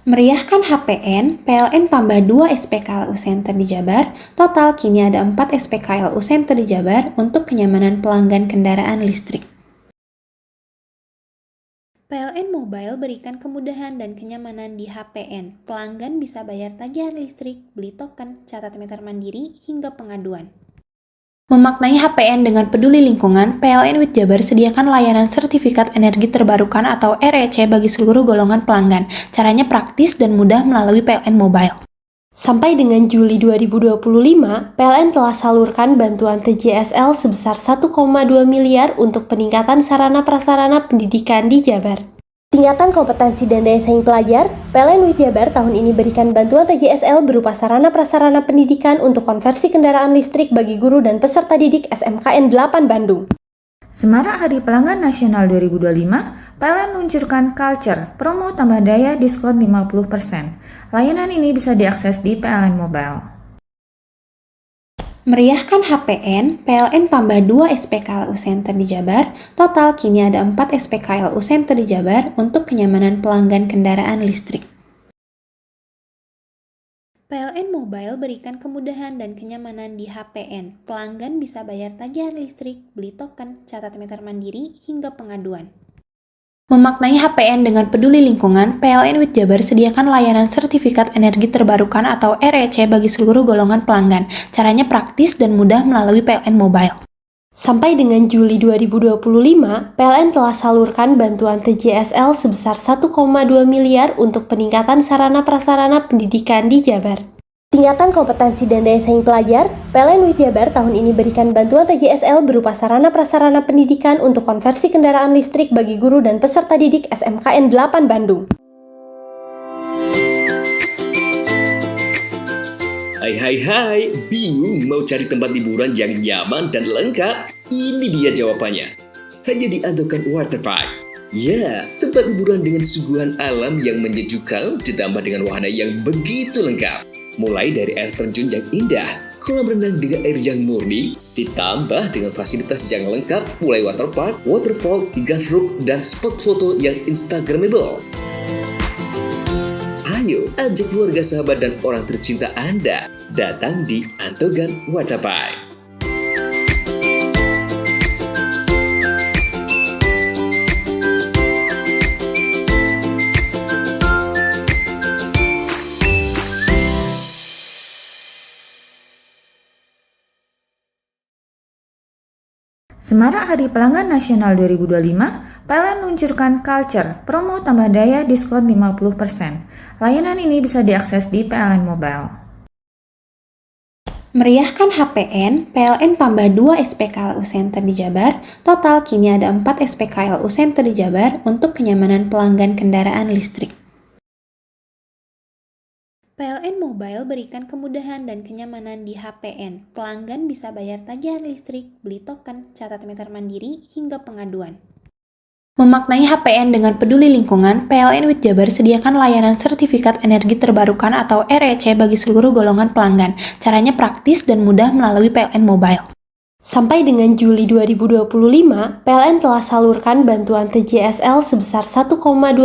Meriahkan HPN, PLN tambah 2 SPKLU Center di Jabar. Total kini ada 4 SPKLU Center di Jabar untuk kenyamanan pelanggan kendaraan listrik. PLN Mobile berikan kemudahan dan kenyamanan di HPN. Pelanggan bisa bayar tagihan listrik, beli token, catat meter mandiri, hingga pengaduan. Memaknai HPN dengan peduli lingkungan, PLN WIT Jabar sediakan layanan sertifikat energi terbarukan atau REC bagi seluruh golongan pelanggan. Caranya praktis dan mudah melalui PLN Mobile. Sampai dengan Juli 2025, PLN telah salurkan bantuan TJSL sebesar 1,2 miliar untuk peningkatan sarana prasarana pendidikan di Jabar. Tingkatan kompetensi dan daya saing pelajar, PLN WIT Jabar tahun ini berikan bantuan TJSL berupa sarana prasarana pendidikan untuk konversi kendaraan listrik bagi guru dan peserta didik SMKN 8 Bandung. Semarak Hari Pelanggan Nasional 2025, PLN luncurkan Culture, promo tambah daya diskon 50%. Layanan ini bisa diakses di PLN Mobile. Meriahkan HPN, PLN tambah 2 SPKLU Center di Jabar. Total kini ada 4 SPKLU Center di Jabar untuk kenyamanan pelanggan kendaraan listrik. PLN Mobile berikan kemudahan dan kenyamanan di HPN. Pelanggan bisa bayar tagihan listrik, beli token, catat meter mandiri, hingga pengaduan. Memaknai HPN dengan peduli lingkungan, PLN WIT Jabar sediakan layanan sertifikat energi terbarukan atau REC bagi seluruh golongan pelanggan. Caranya praktis dan mudah melalui PLN Mobile. Sampai dengan Juli 2025, PLN telah salurkan bantuan TJSL sebesar 1,2 miliar untuk peningkatan sarana prasarana pendidikan di Jabar. Tingkatan kompetensi dan daya saing pelajar, PLN WIT Jabar tahun ini berikan bantuan TJSL berupa sarana prasarana pendidikan untuk konversi kendaraan listrik bagi guru dan peserta didik SMKN 8 Bandung. Hai, bingung mau cari tempat liburan yang nyaman dan lengkap? Ini dia jawabannya. Hanya di Andokan Waterpark. Ya, tempat liburan dengan suguhan alam yang menyejukkan ditambah dengan wahana yang begitu lengkap. Mulai dari air terjun yang indah, kolam renang dengan air yang murni, ditambah dengan fasilitas yang lengkap mulai waterpark, waterfall, hingga roof dan spot foto yang instagramable. Ayo, ajak keluarga, sahabat, dan orang tercinta Anda datang di Andokan Waterpark. Semarak Hari Pelanggan Nasional 2025, PLN luncurkan Culture, promo tambah daya diskon 50%. Layanan ini bisa diakses di PLN Mobile. Meriahkan HPN, PLN tambah 2 SPKLU Center di Jabar. Total kini ada 4 SPKLU Center di Jabar untuk kenyamanan pelanggan kendaraan listrik. PLN Mobile berikan kemudahan dan kenyamanan di HPN. Pelanggan bisa bayar tagihan listrik, beli token, catat meter mandiri, hingga pengaduan. Memaknai HPN dengan peduli lingkungan, PLN WIT Jabar sediakan layanan sertifikat energi terbarukan atau REC bagi seluruh golongan pelanggan. Caranya praktis dan mudah melalui PLN Mobile. Sampai dengan Juli 2025, PLN telah salurkan bantuan TJSL sebesar 1,2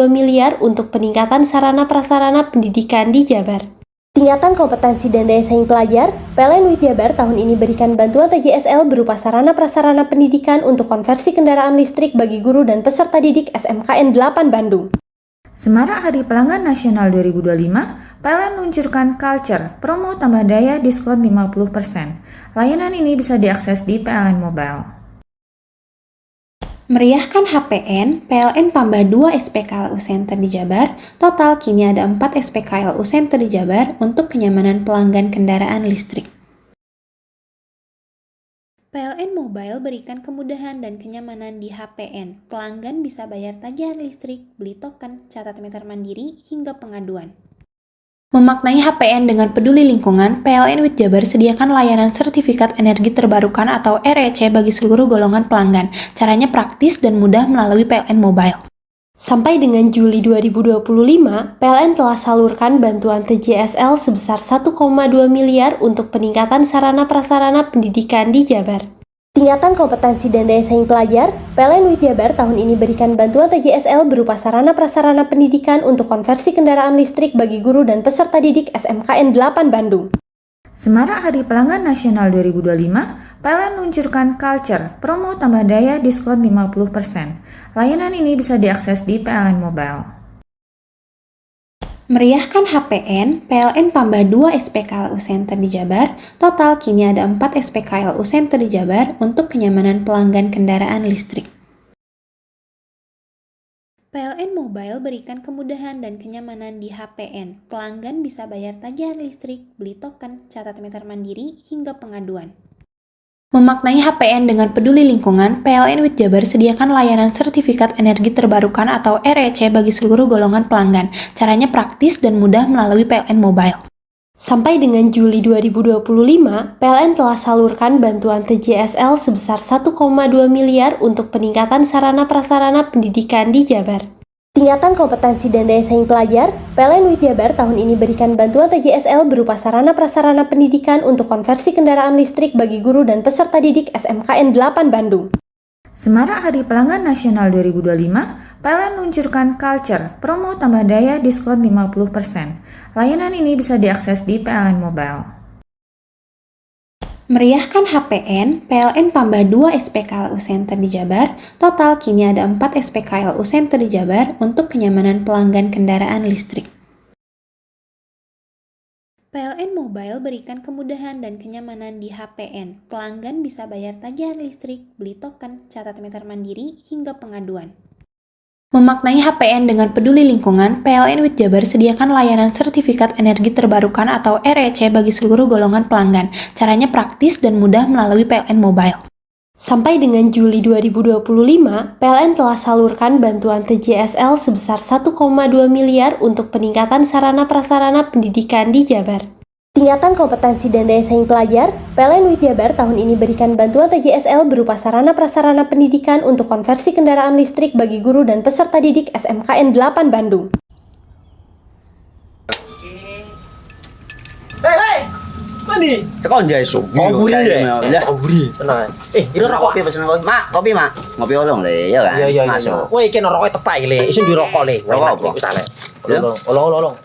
miliar untuk peningkatan sarana prasarana pendidikan di Jabar. Tingkatan kompetensi dan daya saing pelajar, PLN WIT Jabar tahun ini berikan bantuan TJSL berupa sarana prasarana pendidikan untuk konversi kendaraan listrik bagi guru dan peserta didik SMKN 8 Bandung. Semarak Hari Pelanggan Nasional 2025, PLN luncurkan Culture, promo tambah daya diskon 50%. Layanan ini bisa diakses di PLN Mobile. Meriahkan HPN, PLN tambah 2 SPKLU Center di Jabar. Total kini ada 4 SPKLU Center di Jabar untuk kenyamanan pelanggan kendaraan listrik. PLN Mobile berikan kemudahan dan kenyamanan di HPN. Pelanggan bisa bayar tagihan listrik, beli token, catat meter mandiri, hingga pengaduan. Memaknai HPN dengan peduli lingkungan, PLN WIT Jabar sediakan layanan sertifikat energi terbarukan atau REC bagi seluruh golongan pelanggan. Caranya praktis dan mudah melalui PLN Mobile. Sampai dengan Juli 2025, PLN telah salurkan bantuan TJSL sebesar 1,2 miliar untuk peningkatan sarana prasarana pendidikan di Jabar. Tingkatan kompetensi dan daya saing pelajar, PLN WIT Jabar tahun ini berikan bantuan TJSL berupa sarana prasarana pendidikan untuk konversi kendaraan listrik bagi guru dan peserta didik SMKN 8 Bandung. Semarak Hari Pelanggan Nasional 2025, PLN luncurkan Culture, promo tambah daya diskon 50%. Layanan ini bisa diakses di PLN Mobile. Meriahkan HPN, PLN tambah 2 SPKLU Center di Jabar. Total kini ada 4 SPKLU Center di Jabar untuk kenyamanan pelanggan kendaraan listrik. PLN Mobile berikan kemudahan dan kenyamanan di HPN. Pelanggan bisa bayar tagihan listrik, beli token, catat meter mandiri, hingga pengaduan. Memaknai HPN dengan peduli lingkungan, PLN WIT Jabar sediakan layanan sertifikat energi terbarukan atau REC bagi seluruh golongan pelanggan. Caranya praktis dan mudah melalui PLN Mobile. Sampai dengan Juli 2025, PLN telah salurkan bantuan TJSL sebesar 1,2 miliar untuk peningkatan sarana prasarana pendidikan di Jabar. Tingkatan kompetensi dan daya saing pelajar, PLN WIT Jabar tahun ini berikan bantuan TJSL berupa sarana prasarana pendidikan untuk konversi kendaraan listrik bagi guru dan peserta didik SMKN 8 Bandung. Semarak Hari Pelanggan Nasional 2025, PLN luncurkan Culture, promo tambah daya diskon 50%. Layanan ini bisa diakses di PLN Mobile. Meriahkan HPN, PLN tambah 2 SPKLU Center di Jabar. Total kini ada 4 SPKLU Center di Jabar untuk kenyamanan pelanggan kendaraan listrik. PLN Mobile berikan kemudahan dan kenyamanan di HPN. Pelanggan bisa bayar tagihan listrik, beli token, catat meter mandiri, hingga pengaduan. Memaknai HPN dengan peduli lingkungan, PLN WIT Jabar sediakan layanan sertifikat energi terbarukan atau REC bagi seluruh golongan pelanggan. Caranya praktis dan mudah melalui PLN Mobile. Sampai dengan Juli 2025, PLN telah salurkan bantuan TJSL sebesar 1,2 miliar untuk peningkatan sarana prasarana pendidikan di Jabar. Tingkatan kompetensi dan daya saing pelajar, PLN WIT Jabar tahun ini berikan bantuan TJSL berupa sarana prasarana pendidikan untuk konversi kendaraan listrik bagi guru dan peserta didik SMKN 8 Bandung. Hei, mandi. Tekan jaya su. Komburi deh. Ya. Komburi, tenang. Ini rokok kopi pesen kopi. Mak, kopi mak. Ngopi olong le, ya kan? Iya. Masuk. Woi, kena rokok tepak le. Isun di rokok le. Rokok apa? Wis ale. Olong.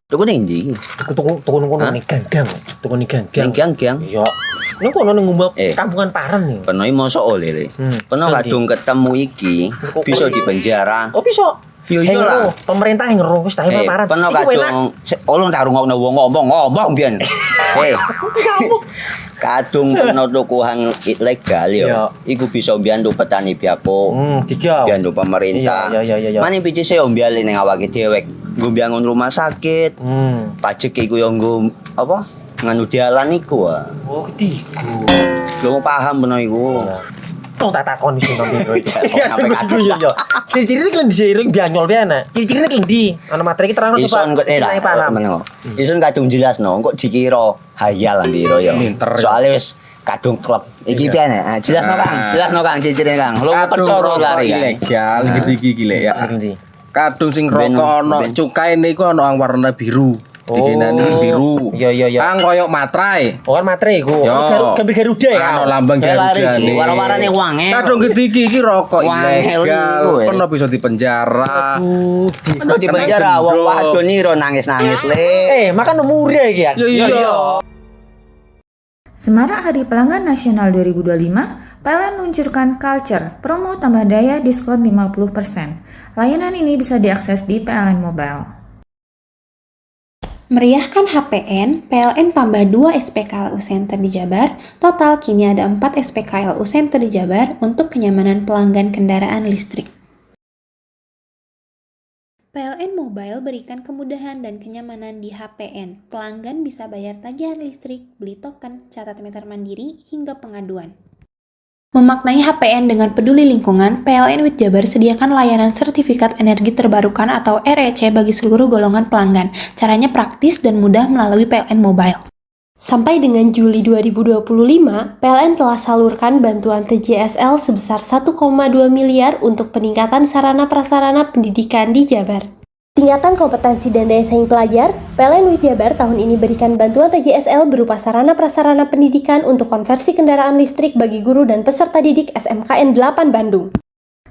Tuku ning ndi? Tuku ning ganggang. Tuku ning ganggang. Ning gang-gang. Iya. Ning kono ning ngumba kampungan Paren nih. Peno iki mosok oleh le. Peno kadung ketemu iki bisa dipenjara. Oh bisa. Yo iya lah. Pemerintah yang ngeru wis tahe Paren. Peno kadung olong tak rungokno wong ngomong biyen. Hei. Kadung peno tuku hang ilegal yo. Iku bisa mbiyantu petani biako. Tiga. Mbiyantu pemerintah. Iya. Mane pici se mbiale ning awake dhewek. Nggo mbiangun rumah sakit. Pajak iku yo nggo apa? Nganu dalan iku. Oh, ketiku. Lu paham peno iku. Tong tak takon iso nang biro iki. Iya. Ciri-cirine klendhi seiring bianyol piana. Ciri-cirine klendhi. Ana materi iki terang coba. Ison kok meneng. Ison kadung jelasno, kok dikira hayal biro ya. Soale wis kadung klub. Iki piane? Jelasno Kang, ciri-cirine Kang. Lu percaya lari ilegal iki lek ya. Kadung sing rokok ana cukaine iku ana warna biru. Dikenani biru. Iya. Kang koyo materai. Oh kan materai iku. Gambar Garuda ya. Ana lambang Garuda iki. Warna-warnane wange. Kadung iki rokok ilegal. Pernah bisa dipenjara. Aduh, dipenjara wong wadon iro nangis-nangis le. Makan murah iki ya. Iya. Semarak Hari Pelanggan Nasional 2025, PLN luncurkan Culture, promo tambah daya diskon 50%. Layanan ini bisa diakses di PLN Mobile. Meriahkan HPN, PLN tambah 2 SPKLU Center di Jabar. Total kini ada 4 SPKLU Center di Jabar untuk kenyamanan pelanggan kendaraan listrik. PLN Mobile berikan kemudahan dan kenyamanan di HPN. Pelanggan bisa bayar tagihan listrik, beli token, catat meter mandiri, hingga pengaduan. Memaknai HPN dengan peduli lingkungan, PLN WIT Jabar sediakan layanan sertifikat energi terbarukan atau REC bagi seluruh golongan pelanggan. Caranya praktis dan mudah melalui PLN Mobile. Sampai dengan Juli 2025, PLN telah salurkan bantuan TJSL sebesar 1,2 miliar untuk peningkatan sarana-prasarana pendidikan di Jabar. Tingkatan kompetensi dan daya saing pelajar, PLN WIT Jabar tahun ini berikan bantuan TJSL berupa sarana-prasarana pendidikan untuk konversi kendaraan listrik bagi guru dan peserta didik SMKN 8 Bandung.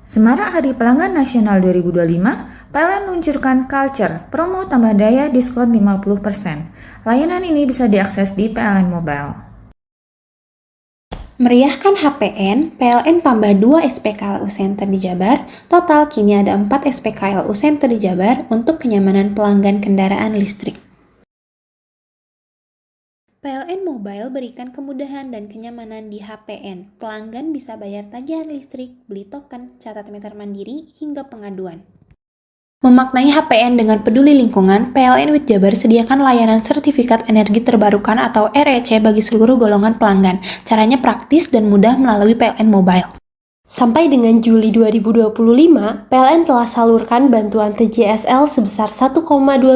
Semarak Hari Pelanggan Nasional 2025, PLN luncurkan Culture, promo tambah daya diskon 50%. Layanan ini bisa diakses di PLN Mobile. Meriahkan HPN, PLN tambah 2 SPKLU Center di Jabar. Total kini ada 4 SPKLU Center di Jabar untuk kenyamanan pelanggan kendaraan listrik. PLN Mobile berikan kemudahan dan kenyamanan di HPN. Pelanggan bisa bayar tagihan listrik, beli token, catat meter mandiri, hingga pengaduan. Memaknai HPN dengan peduli lingkungan, PLN WIT Jabar sediakan layanan sertifikat energi terbarukan atau REC bagi seluruh golongan pelanggan. Caranya praktis dan mudah melalui PLN Mobile. Sampai dengan Juli 2025, PLN telah salurkan bantuan TJSL sebesar 1,2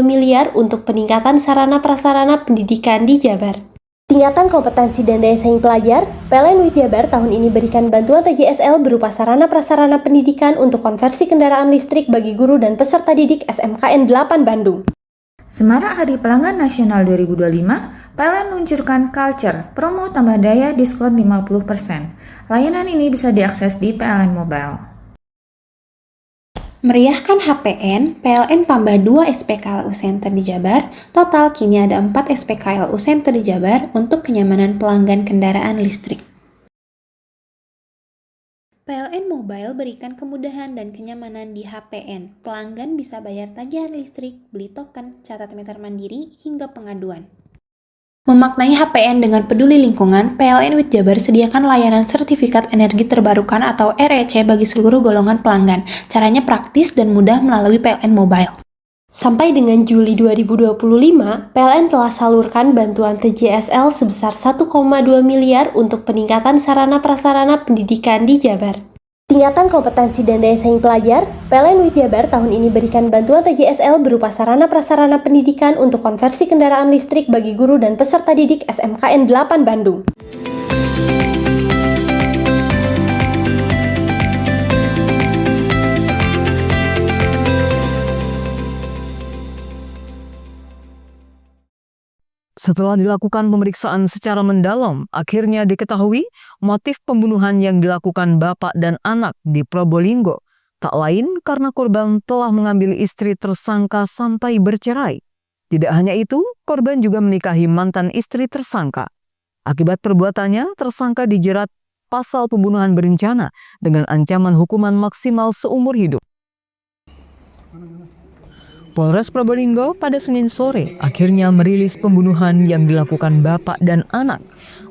miliar untuk peningkatan sarana-prasarana pendidikan di Jabar. Tingkatan kompetensi dan daya saing pelajar, PLN WIT Jabar tahun ini berikan bantuan TJSL berupa sarana-prasarana pendidikan untuk konversi kendaraan listrik bagi guru dan peserta didik SMKN 8 Bandung. Semarak Hari Pelanggan Nasional 2025, PLN luncurkan Culture, promo tambah daya diskon 50%. Layanan ini bisa diakses di PLN Mobile. Meriahkan HPN, PLN tambah 2 SPKLU Center di Jabar. Total kini ada 4 SPKLU Center di Jabar untuk kenyamanan pelanggan kendaraan listrik. PLN Mobile berikan kemudahan dan kenyamanan di HPN. Pelanggan bisa bayar tagihan listrik, beli token, catat meter mandiri, hingga pengaduan. Memaknai HPN dengan peduli lingkungan, PLN WIT Jabar sediakan layanan sertifikat energi terbarukan atau REC bagi seluruh golongan pelanggan. Caranya praktis dan mudah melalui PLN Mobile. Sampai dengan Juli 2025, PLN telah salurkan bantuan TJSL sebesar 1,2 miliar untuk peningkatan sarana-prasarana pendidikan di Jabar. Tingkatan kompetensi dan daya saing pelajar, PLN WIT Jabar tahun ini berikan bantuan TJSL berupa sarana-prasarana pendidikan untuk konversi kendaraan listrik bagi guru dan peserta didik SMKN 8 Bandung. Setelah dilakukan pemeriksaan secara mendalam, akhirnya diketahui motif pembunuhan yang dilakukan bapak dan anak di Probolinggo tak lain karena korban telah mengambil istri tersangka sampai bercerai. Tidak hanya itu, korban juga menikahi mantan istri tersangka. Akibat perbuatannya, tersangka dijerat pasal pembunuhan berencana dengan ancaman hukuman maksimal seumur hidup. Polres Probolinggo pada Senin sore akhirnya merilis pembunuhan yang dilakukan bapak dan anak,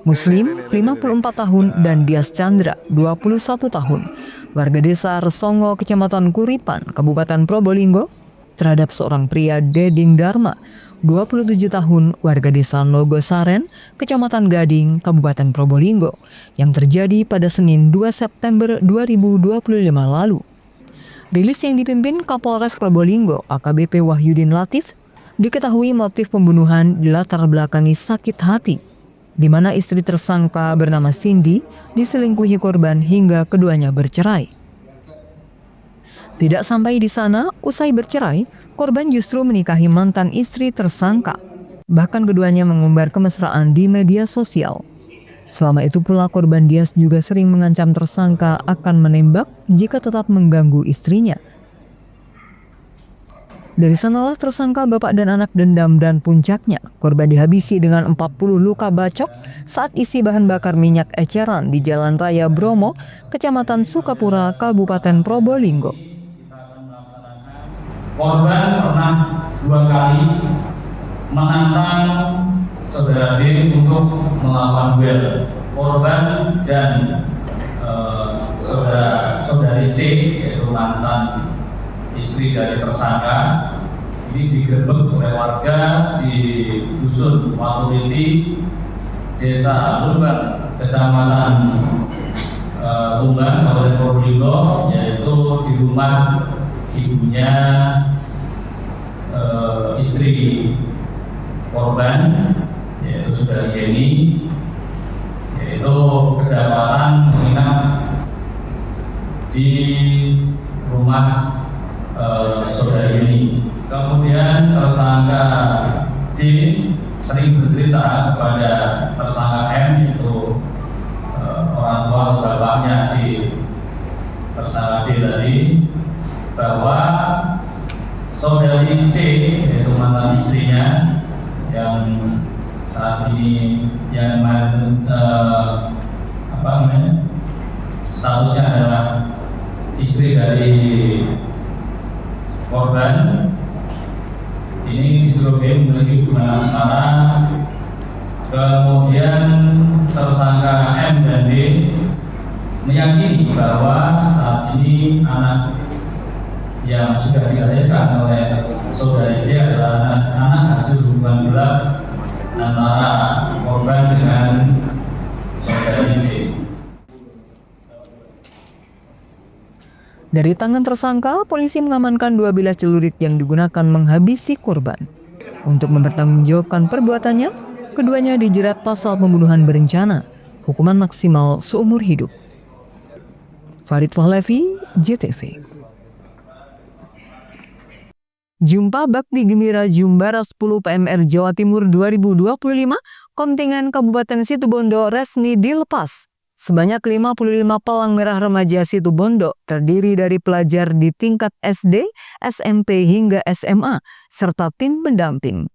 Muslim 54 tahun dan Dias Chandra 21 tahun, warga desa Resongo, Kecamatan Kuripan, Kabupaten Probolinggo, terhadap seorang pria Deding Dharma 27 tahun, warga desa Nogosaren, Kecamatan Gading, Kabupaten Probolinggo, yang terjadi pada Senin 2 September 2025 lalu. Rilis yang dipimpin Kapolres Probolinggo AKBP Wahyudin Latif, diketahui motif pembunuhan dilatar belakangi sakit hati, di mana istri tersangka bernama Cindy diselingkuhi korban hingga keduanya bercerai. Tidak sampai di sana, usai bercerai, korban justru menikahi mantan istri tersangka. Bahkan keduanya mengumbar kemesraan di media sosial. Selama itu pula korban Dias juga sering mengancam tersangka akan menembak jika tetap mengganggu istrinya. Dari sanalah tersangka bapak dan anak dendam dan puncaknya, korban dihabisi dengan 40 luka bacok saat isi bahan bakar minyak eceran di Jalan Raya Bromo, Kecamatan Sukapura, Kabupaten Probolinggo. Korban pernah 2 kali menantang saudara D untuk melakukan duel. Korban dan saudari C, yaitu mantan istri dari tersangka, ini digerebek oleh warga di dusun Waturiti, Desa Lumban, Kecamatan Tuban, Kabupaten Probolinggo, yaitu di rumah ibunya istri korban, yaitu saudari Yeni, yaitu kedapatan menginap di rumah saudari Yeni. Kemudian tersangka D sering bercerita kepada tersangka M, yaitu orang tua atau bapaknya si tersangka D tadi, bahwa saudari C, yaitu mantan istrinya yang saat ini yang statusnya adalah istri dari korban, ini dicurigai memiliki hubungan asmara. Kemudian tersangka M dan D meyakini bahwa saat ini anak yang sudah dilahirkan oleh saudari C adalah anak hasil hubungan gelap antara korban dengan saudari C. Dari tangan tersangka, polisi mengamankan 12 celurit yang digunakan menghabisi korban. Untuk mempertanggungjawabkan perbuatannya, keduanya dijerat pasal pembunuhan berencana, hukuman maksimal seumur hidup. Farid Fahlevi, JTV. Jumpa Bakti Gembira Jumbara 10 PMR Jawa Timur 2025, kontingen Kabupaten Situbondo resmi dilepas. Sebanyak 55 palang merah remaja Situbondo terdiri dari pelajar di tingkat SD, SMP hingga SMA, serta tim pendamping.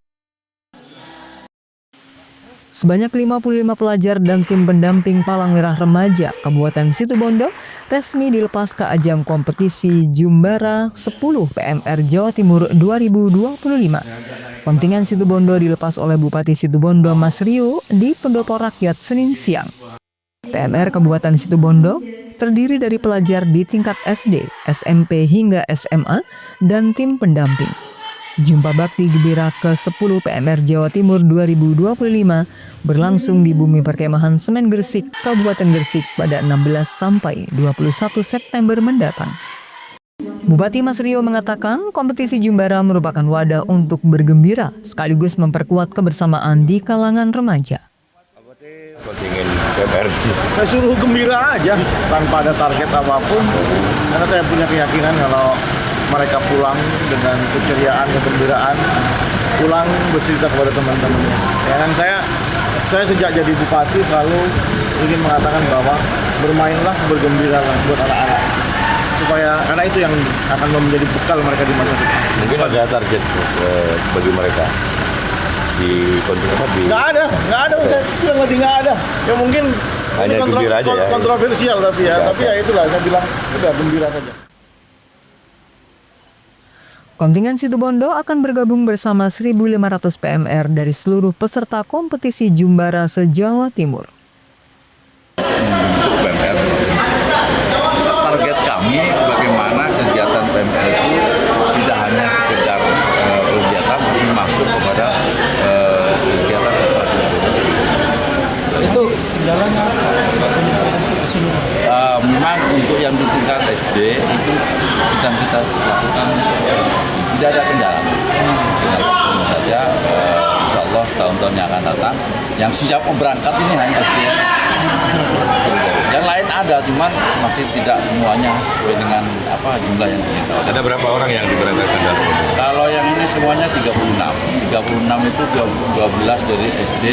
Sebanyak 55 pelajar dan tim pendamping palang merah remaja Kabupaten Situbondo resmi dilepas ke ajang kompetisi Jumbara 10 PMR Jawa Timur 2025. Kontingen Situbondo dilepas oleh Bupati Situbondo Mas Rio di Pendopo Rakyat Senin siang. PMR Kabupaten Situbondo terdiri dari pelajar di tingkat SD, SMP hingga SMA dan tim pendamping. Jumpa Bakti Gembira ke-10 PMR Jawa Timur 2025 berlangsung di Bumi Perkemahan Semen Gresik, Kabupaten Gresik pada 16 sampai 21 September mendatang. Bupati Mas Rio mengatakan kompetisi Jumbara merupakan wadah untuk bergembira sekaligus memperkuat kebersamaan di kalangan remaja. Kontingen PMR saya suruh gembira aja tanpa ada target apapun, karena saya punya keyakinan kalau mereka pulang dengan keceriaan, kegembiraan, pulang bercerita kepada teman-temannya. Ya kan, saya sejak jadi bupati selalu ingin mengatakan bahwa bermainlah, bergembiralah buat anak-anak, supaya karena itu yang akan menjadi bekal mereka di masa depan. Mungkin ada target bagi mereka di kontingen tapi nggak ada, saya bilang lagi nggak ada. Ya mungkin hanya gembira aja ya. Kontroversial tapi ya, tapi ya itulah saya bilang udah gembira saja. Kontingen Situbondo akan bergabung bersama 1.500 PMR dari seluruh peserta kompetisi Jumbara se-Jawa Timur. Untuk PMR, target kami bagaimana kegiatan PMR itu tidak hanya sekedar kegiatan, tapi masuk kepada kegiatan itu jalannya memang untuk yang di tingkat SD itu sedang kita lakukan, tidak ada kendala. Tentu saja insya Allah tahun-tahun yang akan datang yang siap berangkat ini hanya SD. Yang lain ada, cuman masih tidak semuanya sesuai dengan jumlah yang diinginkan. Ada berapa orang yang diberangkatkan? Kalau yang ini semuanya 36 itu 12 dari SD,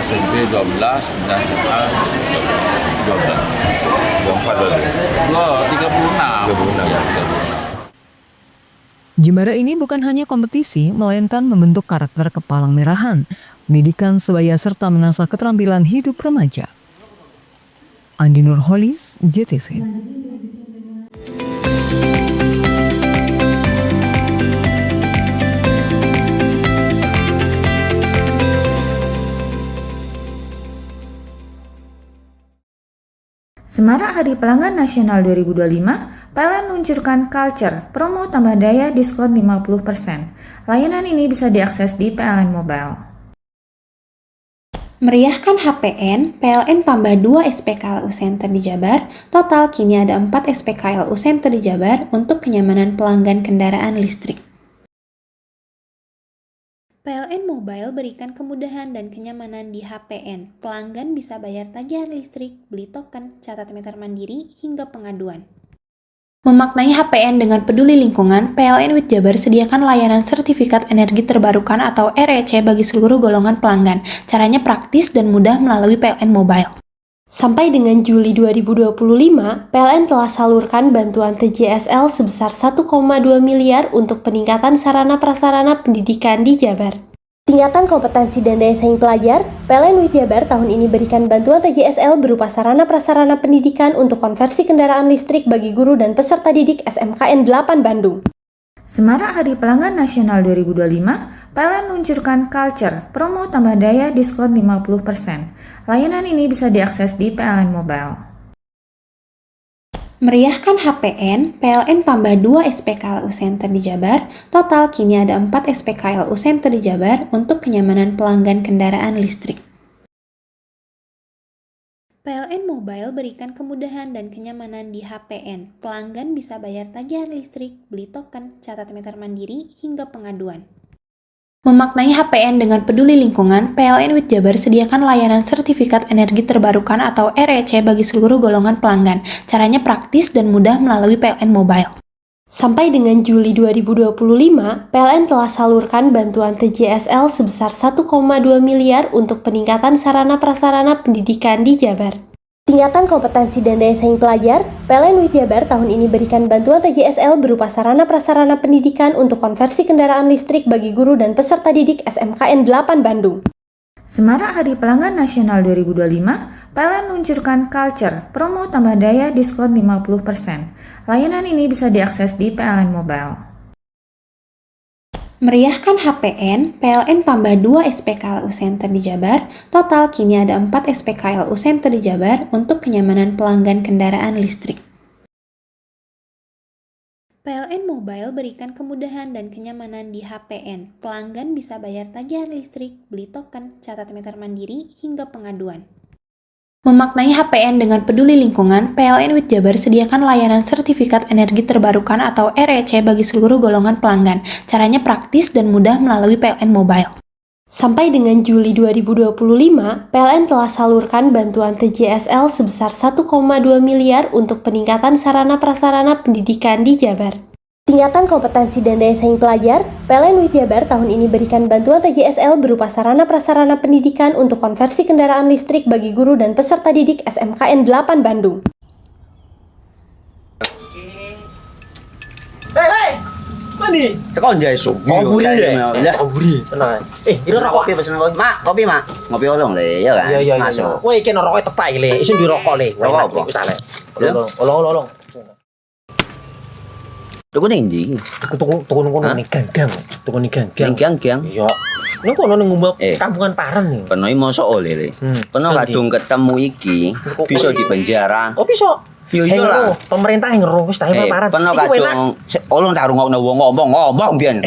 SMP 12, dan SMA 12. 36. Ya, 36. Jumbara ini bukan hanya kompetisi, melainkan membentuk karakter kepalang merahan, pendidikan sebaya serta mengasah keterampilan hidup remaja. Andi Nurholis, JTV. Semarak Hari Pelanggan Nasional 2025, PLN luncurkan Culture, promo tambah daya diskon 50%. Layanan ini bisa diakses di PLN Mobile. Meriahkan HPN, PLN tambah 2 SPKLU Center di Jabar, total kini ada 4 SPKLU Center di Jabar untuk kenyamanan pelanggan kendaraan listrik. PLN Mobile berikan kemudahan dan kenyamanan di HPN. Pelanggan bisa bayar tagihan listrik, beli token, catat meter mandiri, hingga pengaduan. Memaknai HPN dengan peduli lingkungan, PLN WIT Jabar sediakan layanan sertifikat energi terbarukan atau REC bagi seluruh golongan pelanggan. Caranya praktis dan mudah melalui PLN Mobile. Sampai dengan Juli 2025, PLN telah salurkan bantuan TJSL sebesar 1,2 miliar untuk peningkatan sarana prasarana pendidikan di Jabar. Tingkatan kompetensi dan daya saing pelajar, PLN WIT Jabar tahun ini berikan bantuan TJSL berupa sarana prasarana pendidikan untuk konversi kendaraan listrik bagi guru dan peserta didik SMKN 8 Bandung. Semarak Hari Pelanggan Nasional 2025, PLN luncurkan Culture, promo tambah daya diskon 50%. Layanan ini bisa diakses di PLN Mobile. Meriahkan HPN, PLN tambah 2 SPKLU Center di Jabar, total kini ada 4 SPKLU Center di Jabar untuk kenyamanan pelanggan kendaraan listrik. PLN Mobile berikan kemudahan dan kenyamanan di HPN. Pelanggan bisa bayar tagihan listrik, beli token, catat meter mandiri, hingga pengaduan. Memaknai HPN dengan peduli lingkungan, PLN WIT Jabar sediakan layanan sertifikat energi terbarukan atau REC bagi seluruh golongan pelanggan. Caranya praktis dan mudah melalui PLN Mobile. Sampai dengan Juli 2025, PLN telah salurkan bantuan TJSL sebesar 1,2 miliar untuk peningkatan sarana prasarana pendidikan di Jabar. Tingkatan kompetensi dan daya saing pelajar, PLN WIT Jabar tahun ini berikan bantuan TJSL berupa sarana prasarana pendidikan untuk konversi kendaraan listrik bagi guru dan peserta didik SMKN 8 Bandung. Semarak Hari Pelanggan Nasional 2025, PLN luncurkan Culture, promo tambah daya diskon 50%. Layanan ini bisa diakses di PLN Mobile. Meriahkan HPN, PLN tambah 2 SPKLU Center di Jabar, total kini ada 4 SPKLU Center di Jabar untuk kenyamanan pelanggan kendaraan listrik. PLN Mobile berikan kemudahan dan kenyamanan di HPN. Pelanggan bisa bayar tagihan listrik, beli token, catat meter mandiri, hingga pengaduan. Memaknai HPN dengan peduli lingkungan, PLN WIT Jabar sediakan layanan sertifikat energi terbarukan atau REC bagi seluruh golongan pelanggan. Caranya praktis dan mudah melalui PLN Mobile. Sampai dengan Juli 2025, PLN telah salurkan bantuan TJSL sebesar 1,2 miliar untuk peningkatan sarana prasarana pendidikan di Jabar. Tingkatan kompetensi dan daya saing pelajar, PLN WIT Jabar tahun ini berikan bantuan TJSL berupa sarana prasarana pendidikan untuk konversi kendaraan listrik bagi guru dan peserta didik SMKN 8 Bandung. Hei, mandi. Tekan jaya su. Buri ya. Buri. Tenang. Ini rokok pesen kopi. Mak, kopi, Mak. Ngopi olong le, ya kan? Iya. Masuk. Kowe iki rokok tepak le, isin dirokok le. Rokok apa? Wis ale. Olong. Tuku ning ndi? Tuku ngono ning gang. Tuku ning gang. Gang. Iya. Ning kono ning ngumba kampungan Paren nih. Kena mosok oleh le. Kena kadung ketemu iki bisa dipenjara. Oh bisa. Yo iya lah. Pemerintah yang ngeru wis tahe Paren. Kena kadung olong tak rungokno wong ngomong biyen.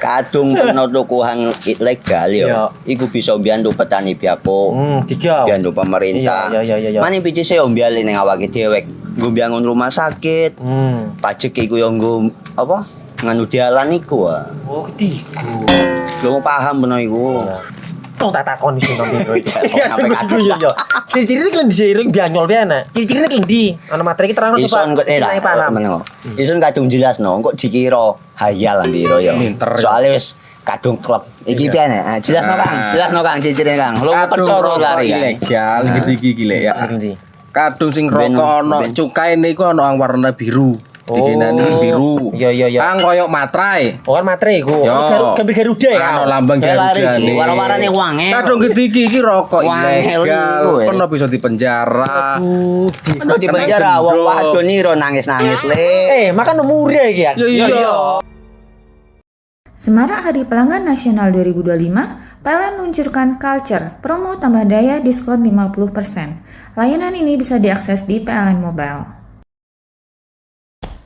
Kadung kena tuku hang ilegal yo. Iku bisa mbiyantu petani biako. Mbiyantu pemerintah. Iya. Mane picise yo mbiale ning awake dhewek. Nggo mbiangun rumah sakit. Pajak iku yo nggo apa? Nganu dalan iku. Oh, ketiku. Lu paham beno iku. Tong tak takon sing nang biro iki. Iya. Ciri-ciri iki disering bianyol piye Ciri-ciri iki ndi? Ana materi iki terang coba. Ison kok meneng. Ison kadung jelasno, kok dikira hayal biro yo. Soale wis kadung klub. Iki piye nek? Jelasno Kang, ciri-ciri Kang. Lu percaya lari ilegal iki lek ya. Kadung sing rokok ana cukae niku ana warna biru. Dikenani biru. Iya. Kang koyo matrai. Oh, kan matrai iku. Gambar Garuda ya. Ana lambang Garuda. Warna-warnane wange. Kadung gede iki rokok ilegal. Pernah bisa dipenjara. Kok dipenjara wong wadon iro nangis-nangis le. Makan murah iki ya. Iya. Semarak Hari Pelanggan Nasional 2025, PLN luncurkan Culture, promo tambah daya diskon 50%. Layanan ini bisa diakses di PLN Mobile.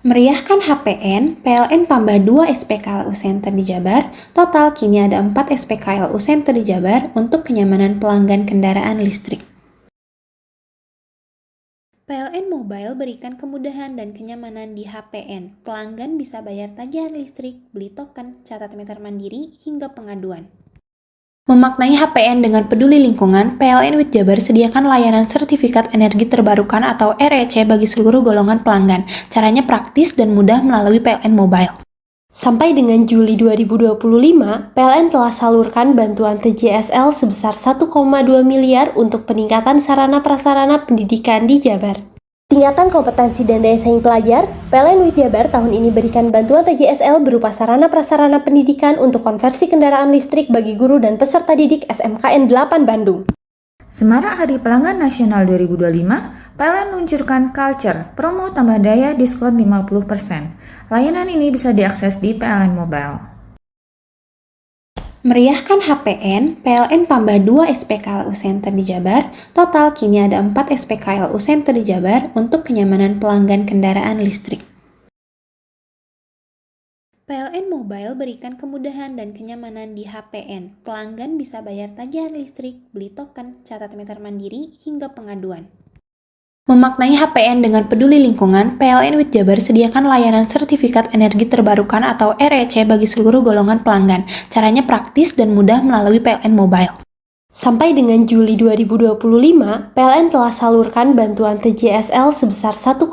Meriahkan HPN, PLN tambah 2 SPKLU Center di Jabar. Total kini ada 4 SPKLU Center di Jabar untuk kenyamanan pelanggan kendaraan listrik. PLN Mobile berikan kemudahan dan kenyamanan di HPN. Pelanggan bisa bayar tagihan listrik, beli token, catat meter mandiri, hingga pengaduan. Memaknai HPN dengan peduli lingkungan, PLN WIT Jabar sediakan layanan sertifikat energi terbarukan atau REC bagi seluruh golongan pelanggan. Caranya praktis dan mudah melalui PLN Mobile. Sampai dengan Juli 2025, PLN telah salurkan bantuan TJSL sebesar 1,2 miliar untuk peningkatan sarana prasarana pendidikan di Jabar. Tingkatan kompetensi dan daya saing pelajar, PLN WIT Jabar tahun ini berikan bantuan TJSL berupa sarana prasarana pendidikan untuk konversi kendaraan listrik bagi guru dan peserta didik SMKN 8 Bandung. Semarak Hari Pelanggan Nasional 2025, PLN luncurkan Culture, promo tambah daya diskon 50%. Layanan ini bisa diakses di PLN Mobile. Meriahkan HPN, PLN tambah 2 SPKLU Center di Jabar. Total kini ada 4 SPKLU Center di Jabar untuk kenyamanan pelanggan kendaraan listrik. PLN Mobile berikan kemudahan dan kenyamanan di HPN. Pelanggan bisa bayar tagihan listrik, beli token, catat meter mandiri, hingga pengaduan. Memaknai HPN dengan peduli lingkungan, PLN WIT Jabar sediakan layanan sertifikat energi terbarukan atau REC bagi seluruh golongan pelanggan. Caranya praktis dan mudah melalui PLN Mobile. Sampai dengan Juli 2025, PLN telah salurkan bantuan TJSL sebesar 1,2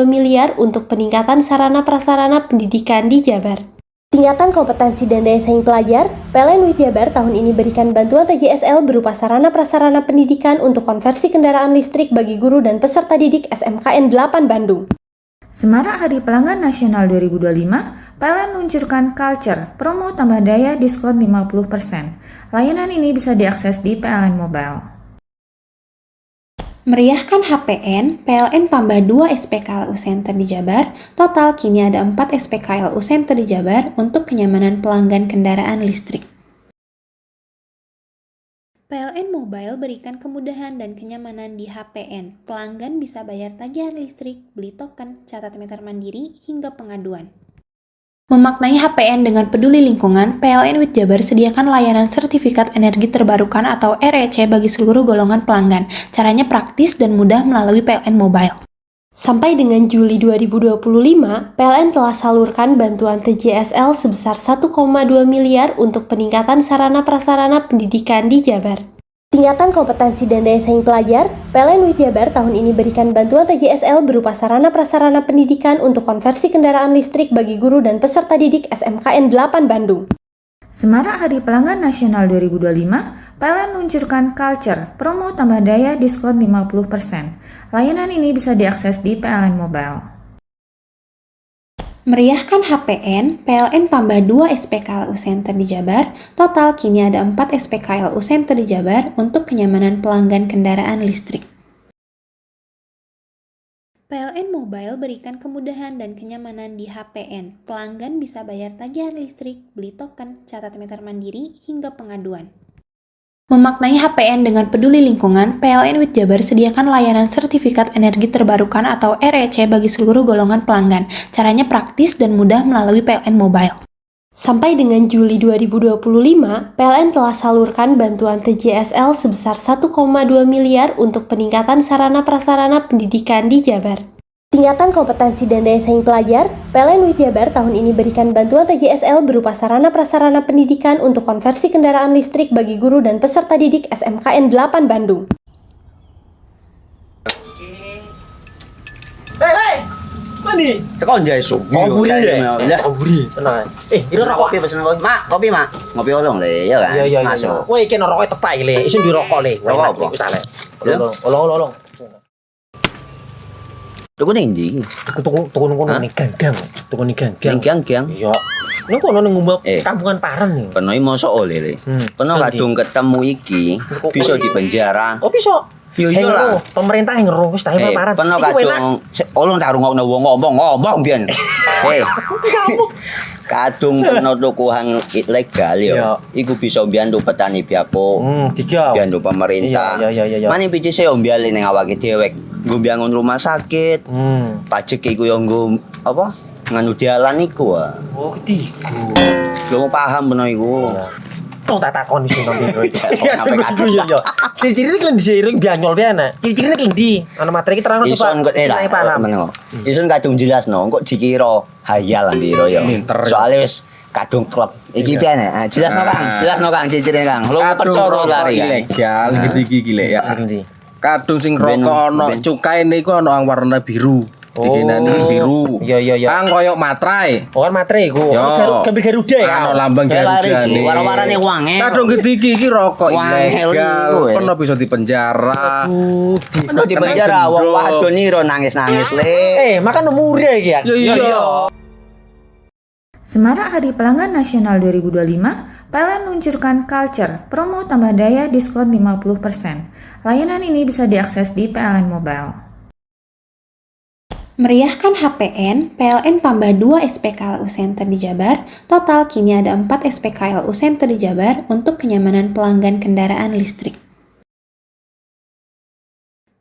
miliar untuk peningkatan sarana prasarana pendidikan di Jabar. Tingkatan kompetensi dan daya saing pelajar, PLN WIT Jabar tahun ini berikan bantuan TJSL berupa sarana prasarana pendidikan untuk konversi kendaraan listrik bagi guru dan peserta didik SMKN 8 Bandung. Semarak Hari Pelanggan Nasional 2025, PLN luncurkan Culture, promo tambah daya diskon 50%. Layanan ini bisa diakses di PLN Mobile. Meriahkan HPN, PLN tambah 2 SPKLU Center di Jabar. Total kini ada 4 SPKLU Center di Jabar untuk kenyamanan pelanggan kendaraan listrik. PLN Mobile berikan kemudahan dan kenyamanan di HPN. Pelanggan bisa bayar tagihan listrik, beli token, catat meter mandiri, hingga pengaduan. Memaknai HPN dengan peduli lingkungan, PLN WIT Jabar sediakan layanan sertifikat energi terbarukan atau REC bagi seluruh golongan pelanggan. Caranya praktis dan mudah melalui PLN Mobile. Sampai dengan Juli 2025, PLN telah salurkan bantuan TJSL sebesar 1,2 miliar untuk peningkatan sarana prasarana pendidikan di Jabar. Tingkatan kompetensi dan daya saing pelajar, PLN WIT Jabar tahun ini berikan bantuan TJSL berupa sarana prasarana pendidikan untuk konversi kendaraan listrik bagi guru dan peserta didik SMKN 8 Bandung. Semarak Hari Pelanggan Nasional 2025, PLN luncurkan Culture, promo tambah daya diskon 50%. Layanan ini bisa diakses di PLN Mobile. Meriahkan HPN, PLN tambah 2 SPKLU Center di Jabar. Total kini ada 4 SPKLU Center di Jabar untuk kenyamanan pelanggan kendaraan listrik. PLN Mobile berikan kemudahan dan kenyamanan di HPN. Pelanggan bisa bayar tagihan listrik, beli token, catat meter mandiri, hingga pengaduan. Memaknai HPN dengan peduli lingkungan, PLN WIT Jabar sediakan layanan sertifikat energi terbarukan atau REC bagi seluruh golongan pelanggan. Caranya praktis dan mudah melalui PLN Mobile. Sampai dengan Juli 2025, PLN telah salurkan bantuan TJSL sebesar 1,2 miliar untuk peningkatan sarana prasarana pendidikan di Jabar. Tingkatan kompetensi dan daya saing pelajar, PLN WIT Jabar tahun ini berikan bantuan TJSL berupa sarana prasarana pendidikan untuk konversi kendaraan listrik bagi guru dan peserta didik SMKN 8 Bandung. Hei, mandi. Tekan jaya su. Koburi ya. Koburi. Tenang. Ini rokok kopi pesen kopi. Mak, kopi, Mak. Ngopi olong le, ya kan? Iya. Masuk. Kowe iki rokoknya tepak iki le. Isin dirokok le. Rokok apa? Wis ale. Olong. Tuku ning ndi? Tuku ngono ning ganggang. Tuku ning ganggang. Ning gang-gang. Iya. Ning kono ning ngumbah kampungan Paren nih. Kono iki mosok oleh le. Kono kadung ketemu iki bisa dipenjara. Oh bisa. Yo iya lah. Pemerintah yang ngeru wis ta paparan. Peno kadung olong tak rungokno wong ngomong biyen. Kadung peno tukuhan ilegal yo. Iku bisa mbiyantu petani biako. Mbiyantu pemerintah. Mane picise yo mbiale ning awake dhewe. Nggo mbangun rumah sakit. Pajak iku yo nggo apa? Nganu dalan iku. Oh, ketiku. Lu paham peno iku. Tong tak takon sing nang biro iki. Ya sebetul yo. Ciri-ciri iki diseiring bianyol piye ana. Ciri-cirine klendi. Ana materi iki terang Ison kok paham. Ison kadung jelasno kok dikira hayal biro yo. Soale wis kadung klub. Iki piye nek? Jelasno Kang, ciri-cirine Kang. Lu percaya lari ilegal iki lek ya. Kadung sing rokok ana cukaine iku ana warna biru. Dikenani biru. Iya. Kang koyo matrai. Oh kan matrai iku. Gambar Garuda ya. Ana lambang Garuda. Warna-warnane wange. Kadung gede iki rokok ilegal. Pernah bisa dipenjara. Pernah dipenjara wong wadon iro nangis-nangis le. Makan murah iki ya. Iya. Semarak Hari Pelanggan Nasional 2025, PLN luncurkan Culture, promo tambah daya diskon 50%. Layanan ini bisa diakses di PLN Mobile. Meriahkan HPN, PLN tambah 2 SPKLU Center di Jabar. Total kini ada 4 SPKLU Center di Jabar untuk kenyamanan pelanggan kendaraan listrik.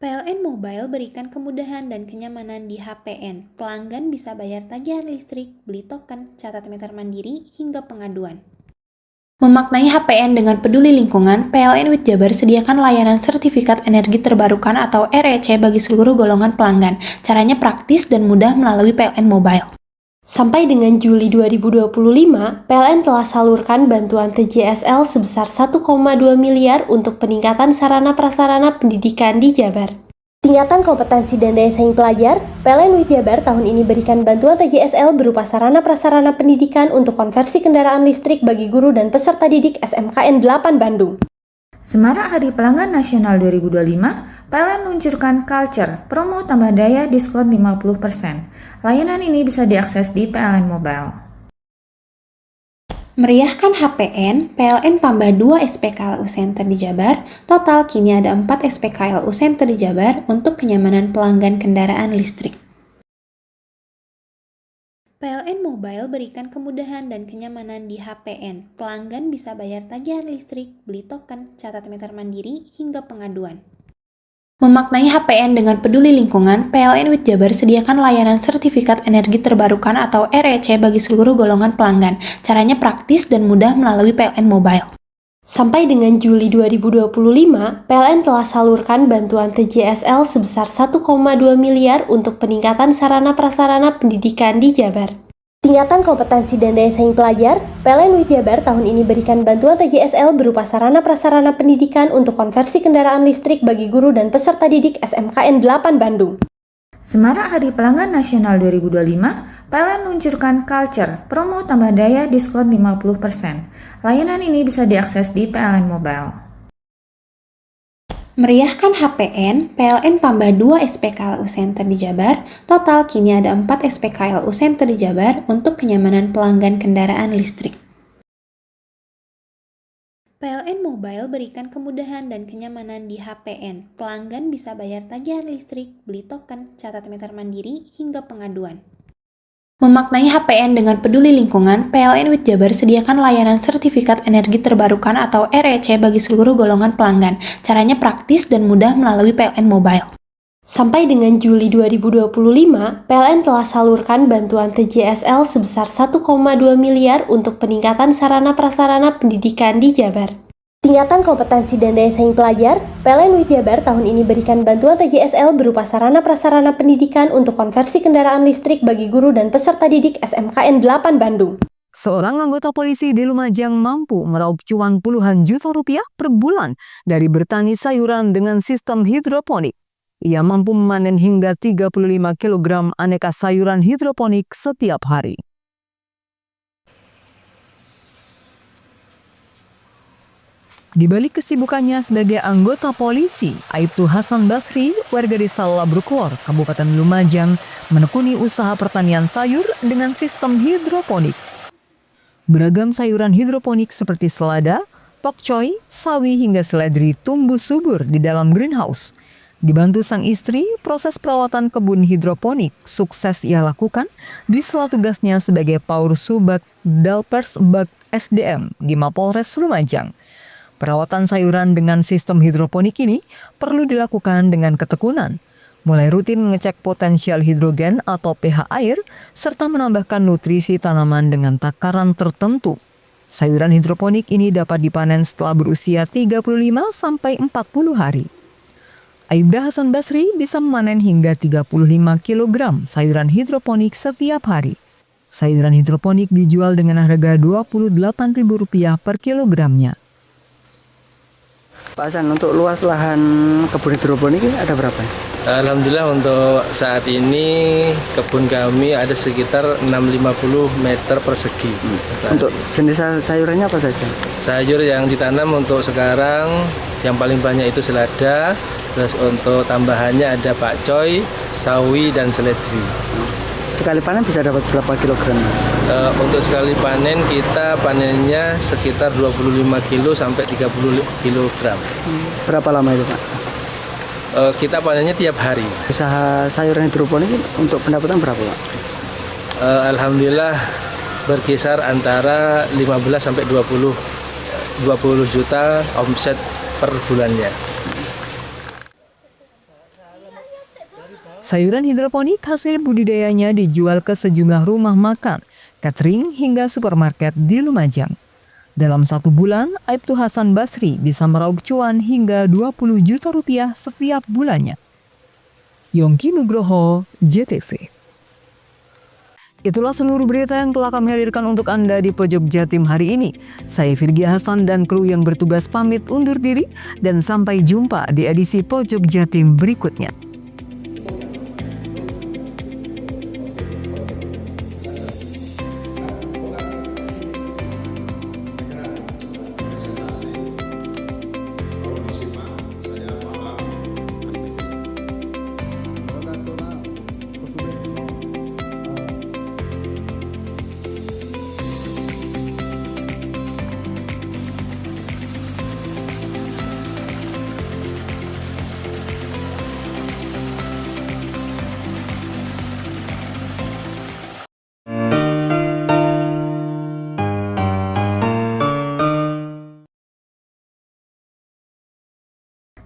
PLN Mobile berikan kemudahan dan kenyamanan di HPN. Pelanggan bisa bayar tagihan listrik, beli token, catat meter mandiri, hingga pengaduan. Memaknai HPN dengan peduli lingkungan, PLN WIT Jabar sediakan layanan sertifikat energi terbarukan atau REC bagi seluruh golongan pelanggan. Caranya praktis dan mudah melalui PLN Mobile. Sampai dengan Juli 2025, PLN telah salurkan bantuan TJSL sebesar 1,2 miliar untuk peningkatan sarana prasarana pendidikan di Jabar. Tingkatan kompetensi dan daya saing pelajar, PLN WIT Jabar tahun ini berikan bantuan TJSL berupa sarana prasarana pendidikan untuk konversi kendaraan listrik bagi guru dan peserta didik SMKN 8 Bandung. Semarak Hari Pelanggan Nasional 2025, PLN luncurkan Culture, promo tambah daya diskon 50%. Layanan ini bisa diakses di PLN Mobile. Meriahkan HPN, PLN tambah 2 SPKLU Center di Jabar. Total kini ada 4 SPKLU Center di Jabar untuk kenyamanan pelanggan kendaraan listrik. PLN Mobile berikan kemudahan dan kenyamanan di HPN. Pelanggan bisa bayar tagihan listrik, beli token, catat meter mandiri, hingga pengaduan. Memaknai HPN dengan peduli lingkungan, PLN WIT Jabar sediakan layanan sertifikat energi terbarukan atau REC bagi seluruh golongan pelanggan. Caranya praktis dan mudah melalui PLN Mobile. Sampai dengan Juli 2025, PLN telah salurkan bantuan TJSL sebesar 1,2 miliar untuk peningkatan sarana prasarana pendidikan di Jabar. Tingkatan kompetensi dan daya saing pelajar, PLN WIT Jabar tahun ini berikan bantuan TJSL berupa sarana prasarana pendidikan untuk konversi kendaraan listrik bagi guru dan peserta didik SMKN 8 Bandung. Semarak Hari Pelanggan Nasional 2025, PLN luncurkan Culture, promo tambah daya diskon 50%. Layanan ini bisa diakses di PLN Mobile. Meriahkan HPN, PLN tambah 2 SPKLU Center di Jabar. Total kini ada 4 SPKLU Center di Jabar untuk kenyamanan pelanggan kendaraan listrik. PLN Mobile berikan kemudahan dan kenyamanan di HPN. Pelanggan bisa bayar tagihan listrik, beli token, catat meter mandiri, hingga pengaduan. Memaknai HPN dengan peduli lingkungan, PLN WIT Jabar sediakan layanan sertifikat energi terbarukan atau REC bagi seluruh golongan pelanggan. Caranya praktis dan mudah melalui PLN Mobile. Sampai dengan Juli 2025, PLN telah salurkan bantuan TJSL sebesar 1,2 miliar untuk peningkatan sarana prasarana pendidikan di Jabar. Tingkatan kompetensi dan daya saing pelajar, PLN WIT Jabar tahun ini berikan bantuan TJSL berupa sarana prasarana pendidikan untuk konversi kendaraan listrik bagi guru dan peserta didik SMKN 8 Bandung. Seorang anggota polisi di Lumajang mampu meraup cuan puluhan juta rupiah per bulan dari bertani sayuran dengan sistem hidroponik. Ia mampu memanen hingga 35 kg aneka sayuran hidroponik setiap hari. Di balik kesibukannya sebagai anggota polisi, Aibtu Hasan Basri, warga desa Labruklor, Kabupaten Lumajang, menekuni usaha pertanian sayur dengan sistem hidroponik. Beragam sayuran hidroponik seperti selada, pokcoy, sawi hingga seledri tumbuh subur di dalam greenhouse. Dibantu sang istri, proses perawatan kebun hidroponik sukses ia lakukan di sela tugasnya sebagai Paur Subak Dalpersbag SDM di Mapolres Lumajang. Perawatan sayuran dengan sistem hidroponik ini perlu dilakukan dengan ketekunan, mulai rutin mengecek potensial hidrogen atau pH air, serta menambahkan nutrisi tanaman dengan takaran tertentu. Sayuran hidroponik ini dapat dipanen setelah berusia 35-40 hari. Aibda Hasan Basri bisa memanen hingga 35 kg sayuran hidroponik setiap hari. Sayuran hidroponik dijual dengan harga Rp28.000 per kilogramnya. Pak Hasan, untuk luas lahan kebun hidroponik ini ada berapa? Alhamdulillah untuk saat ini kebun kami ada sekitar 650 meter persegi. Untuk jenis sayurannya apa saja? Sayur yang ditanam untuk sekarang yang paling banyak itu selada, terus untuk tambahannya ada pakcoy, sawi, dan seledri. Sekali panen bisa dapat berapa kilogram? Untuk sekali panen kita panennya sekitar 25 kilo sampai 30 kilogram. Berapa lama itu Pak? Kita panennya tiap hari. Usaha sayuran hidroponik untuk pendapatan berapa Pak? Alhamdulillah berkisar antara 15 sampai 20 juta omset per bulannya. Sayuran hidroponik hasil budidayanya dijual ke sejumlah rumah makan, catering hingga supermarket di Lumajang. Dalam 1 bulan, Aibtu Hasan Basri bisa meraup cuan hingga Rp20 juta setiap bulannya. Yongki Nugroho, JTV. Itulah seluruh berita yang telah kami hadirkan untuk Anda di Pojok Jatim hari ini. Saya Virgia Hasan dan kru yang bertugas pamit undur diri dan sampai jumpa di edisi Pojok Jatim berikutnya.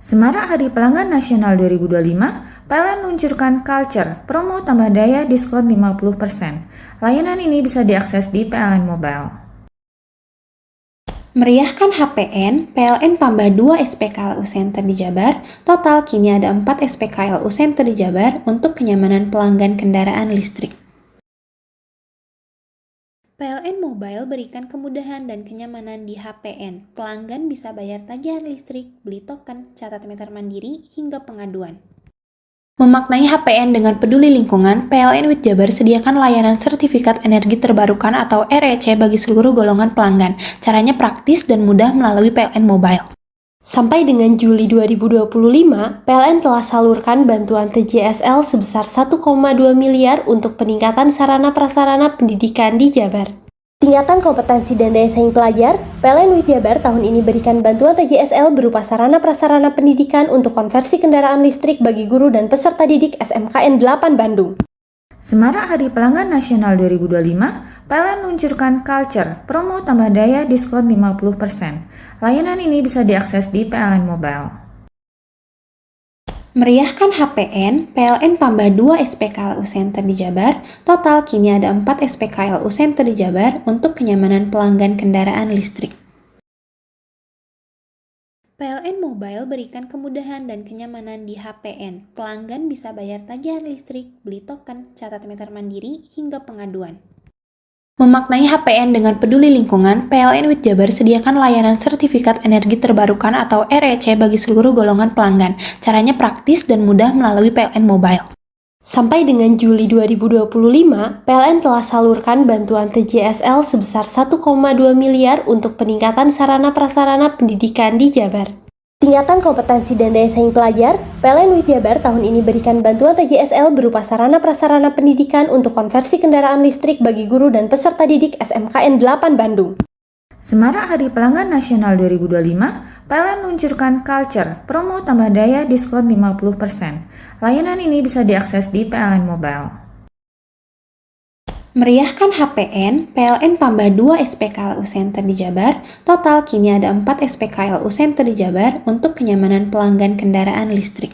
Semarak Hari Pelanggan Nasional 2025, PLN luncurkan Culture, promo tambah daya diskon 50%. Layanan ini bisa diakses di PLN Mobile. Meriahkan HPN, PLN tambah 2 SPKLU Center di Jabar. Total kini ada 4 SPKLU Center di Jabar untuk kenyamanan pelanggan kendaraan listrik. PLN Mobile berikan kemudahan dan kenyamanan di HPN. Pelanggan bisa bayar tagihan listrik, beli token, catat meter mandiri, hingga pengaduan. Memaknai HPN dengan peduli lingkungan, PLN WIT Jabar sediakan layanan sertifikat energi terbarukan atau REC bagi seluruh golongan pelanggan. Caranya praktis dan mudah melalui PLN Mobile. Sampai dengan Juli 2025, PLN telah salurkan bantuan TJSL sebesar 1,2 miliar untuk peningkatan sarana-prasarana pendidikan di Jabar. Tingkatan kompetensi dan daya saing pelajar, PLN WIT Jabar tahun ini berikan bantuan TJSL berupa sarana-prasarana pendidikan untuk konversi kendaraan listrik bagi guru dan peserta didik SMKN 8 Bandung. Semarak Hari Pelanggan Nasional 2025, PLN luncurkan Culture, promo tambah daya diskon 50%. Layanan ini bisa diakses di PLN Mobile. Meriahkan HPN, PLN tambah 2 SPKLU Center di Jabar. Total kini ada 4 SPKLU Center di Jabar untuk kenyamanan pelanggan kendaraan listrik. PLN Mobile berikan kemudahan dan kenyamanan di HPN. Pelanggan bisa bayar tagihan listrik, beli token, catat meter mandiri, hingga pengaduan. Memaknai HPN dengan peduli lingkungan, PLN WIT Jabar sediakan layanan sertifikat energi terbarukan atau REC bagi seluruh golongan pelanggan. Caranya praktis dan mudah melalui PLN Mobile. Sampai dengan Juli 2025, PLN telah salurkan bantuan TJSL sebesar 1,2 miliar untuk peningkatan sarana-prasarana pendidikan di Jabar. Tingkatan kompetensi dan daya saing pelajar, PLN WIT Jabar tahun ini berikan bantuan TJSL berupa sarana-prasarana pendidikan untuk konversi kendaraan listrik bagi guru dan peserta didik SMKN 8 Bandung. Semarak Hari Pelanggan Nasional 2025, PLN luncurkan Culture, promo tambah daya diskon 50%. Layanan ini bisa diakses di PLN Mobile. Meriahkan HPN, PLN tambah 2 SPKLU Center di Jabar. Total kini ada 4 SPKLU Center di Jabar untuk kenyamanan pelanggan kendaraan listrik.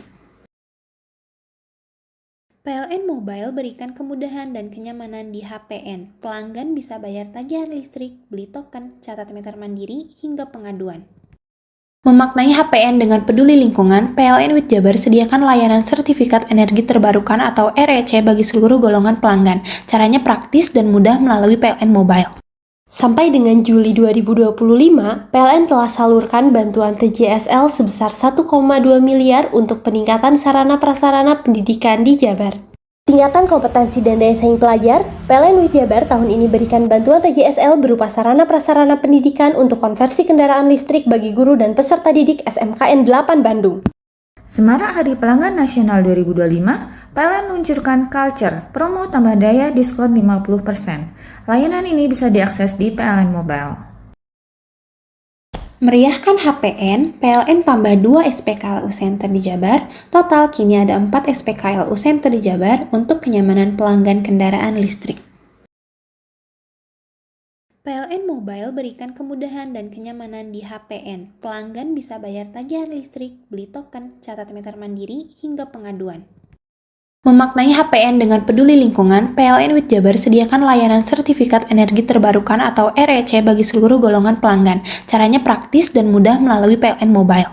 PLN Mobile berikan kemudahan dan kenyamanan di HPN. Pelanggan bisa bayar tagihan listrik, beli token, catat meter mandiri, hingga pengaduan. Memaknai HPN dengan peduli lingkungan, PLN WIT Jabar sediakan layanan sertifikat energi terbarukan atau REC bagi seluruh golongan pelanggan. Caranya praktis dan mudah melalui PLN Mobile. Sampai dengan Juli 2025, PLN telah salurkan bantuan TJSL sebesar 1,2 miliar untuk peningkatan sarana-prasarana pendidikan di Jabar. Tingkatan kompetensi dan daya saing pelajar, PLN WIT Jabar tahun ini berikan bantuan TJSL berupa sarana-prasarana pendidikan untuk konversi kendaraan listrik bagi guru dan peserta didik SMKN 8 Bandung. Semarak Hari Pelanggan Nasional 2025, PLN luncurkan Culture, promo tambah daya diskon 50%. Layanan ini bisa diakses di PLN Mobile. Meriahkan HPN, PLN tambah 2 SPKLU Center di Jabar. Total kini ada 4 SPKLU Center di Jabar untuk kenyamanan pelanggan kendaraan listrik. PLN Mobile berikan kemudahan dan kenyamanan di HPN. Pelanggan bisa bayar tagihan listrik, beli token, catat meter mandiri, hingga pengaduan. Memaknai HPN dengan peduli lingkungan, PLN WIT Jabar sediakan layanan sertifikat energi terbarukan atau REC bagi seluruh golongan pelanggan. Caranya praktis dan mudah melalui PLN Mobile.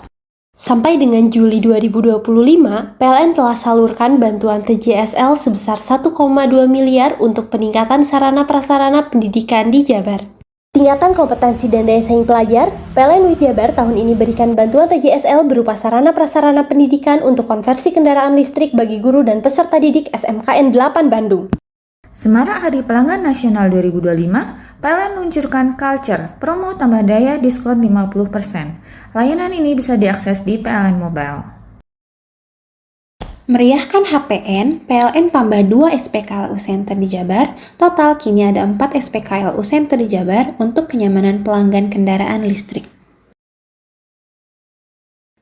Sampai dengan Juli 2025, PLN telah salurkan bantuan TJSL sebesar 1,2 miliar untuk peningkatan sarana-prasarana pendidikan di Jabar. Tingkatan kompetensi dan daya saing pelajar, PLN WIT Jabar tahun ini berikan bantuan TJSL berupa sarana-prasarana pendidikan untuk konversi kendaraan listrik bagi guru dan peserta didik SMKN 8 Bandung. Semarak Hari Pelanggan Nasional 2025, PLN luncurkan Culture, promo tambah daya diskon 50%. Layanan ini bisa diakses di PLN Mobile. Meriahkan HPN, PLN tambah 2 SPKLU Center di Jabar. Total kini ada 4 SPKLU Center di Jabar untuk kenyamanan pelanggan kendaraan listrik.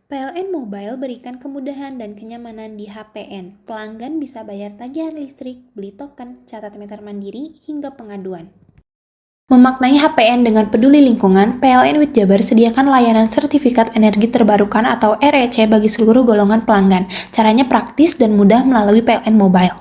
PLN Mobile berikan kemudahan dan kenyamanan di HPN. Pelanggan bisa bayar tagihan listrik, beli token, catat meter mandiri, hingga pengaduan. Memaknai HPN dengan peduli lingkungan, PLN WIT Jabar sediakan layanan sertifikat energi terbarukan atau REC bagi seluruh golongan pelanggan. Caranya praktis dan mudah melalui PLN Mobile.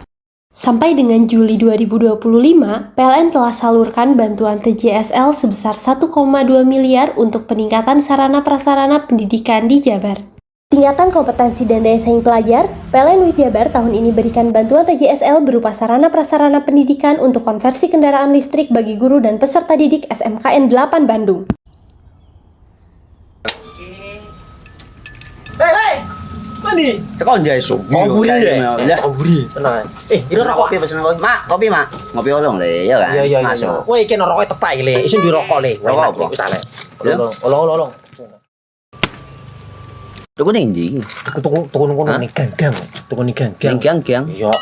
Sampai dengan Juli 2025, PLN telah salurkan bantuan TJSL sebesar 1,2 miliar untuk peningkatan sarana-prasarana pendidikan di Jabar. Tingkatan kompetensi dan daya saing pelajar, PLN WIT Jabar tahun ini berikan bantuan TJSL berupa sarana-prasarana pendidikan untuk konversi kendaraan listrik bagi guru dan peserta didik SMKN 8 Bandung. Hei, mandi. Tekan jaya su. Buri deh. Buri, tenang. Ini rokok. Kopi pesen kopi. Mak, kopi mak. Ngopi olong le, ya kan? Iya. Masuk. Woi, kena rokok tepak le. Isun dirokok le. Rokok apa? Olong. Tuku ning ndi? Tuku ning ganggang. Tuku ning ganggang. Ning ganggang. Iya.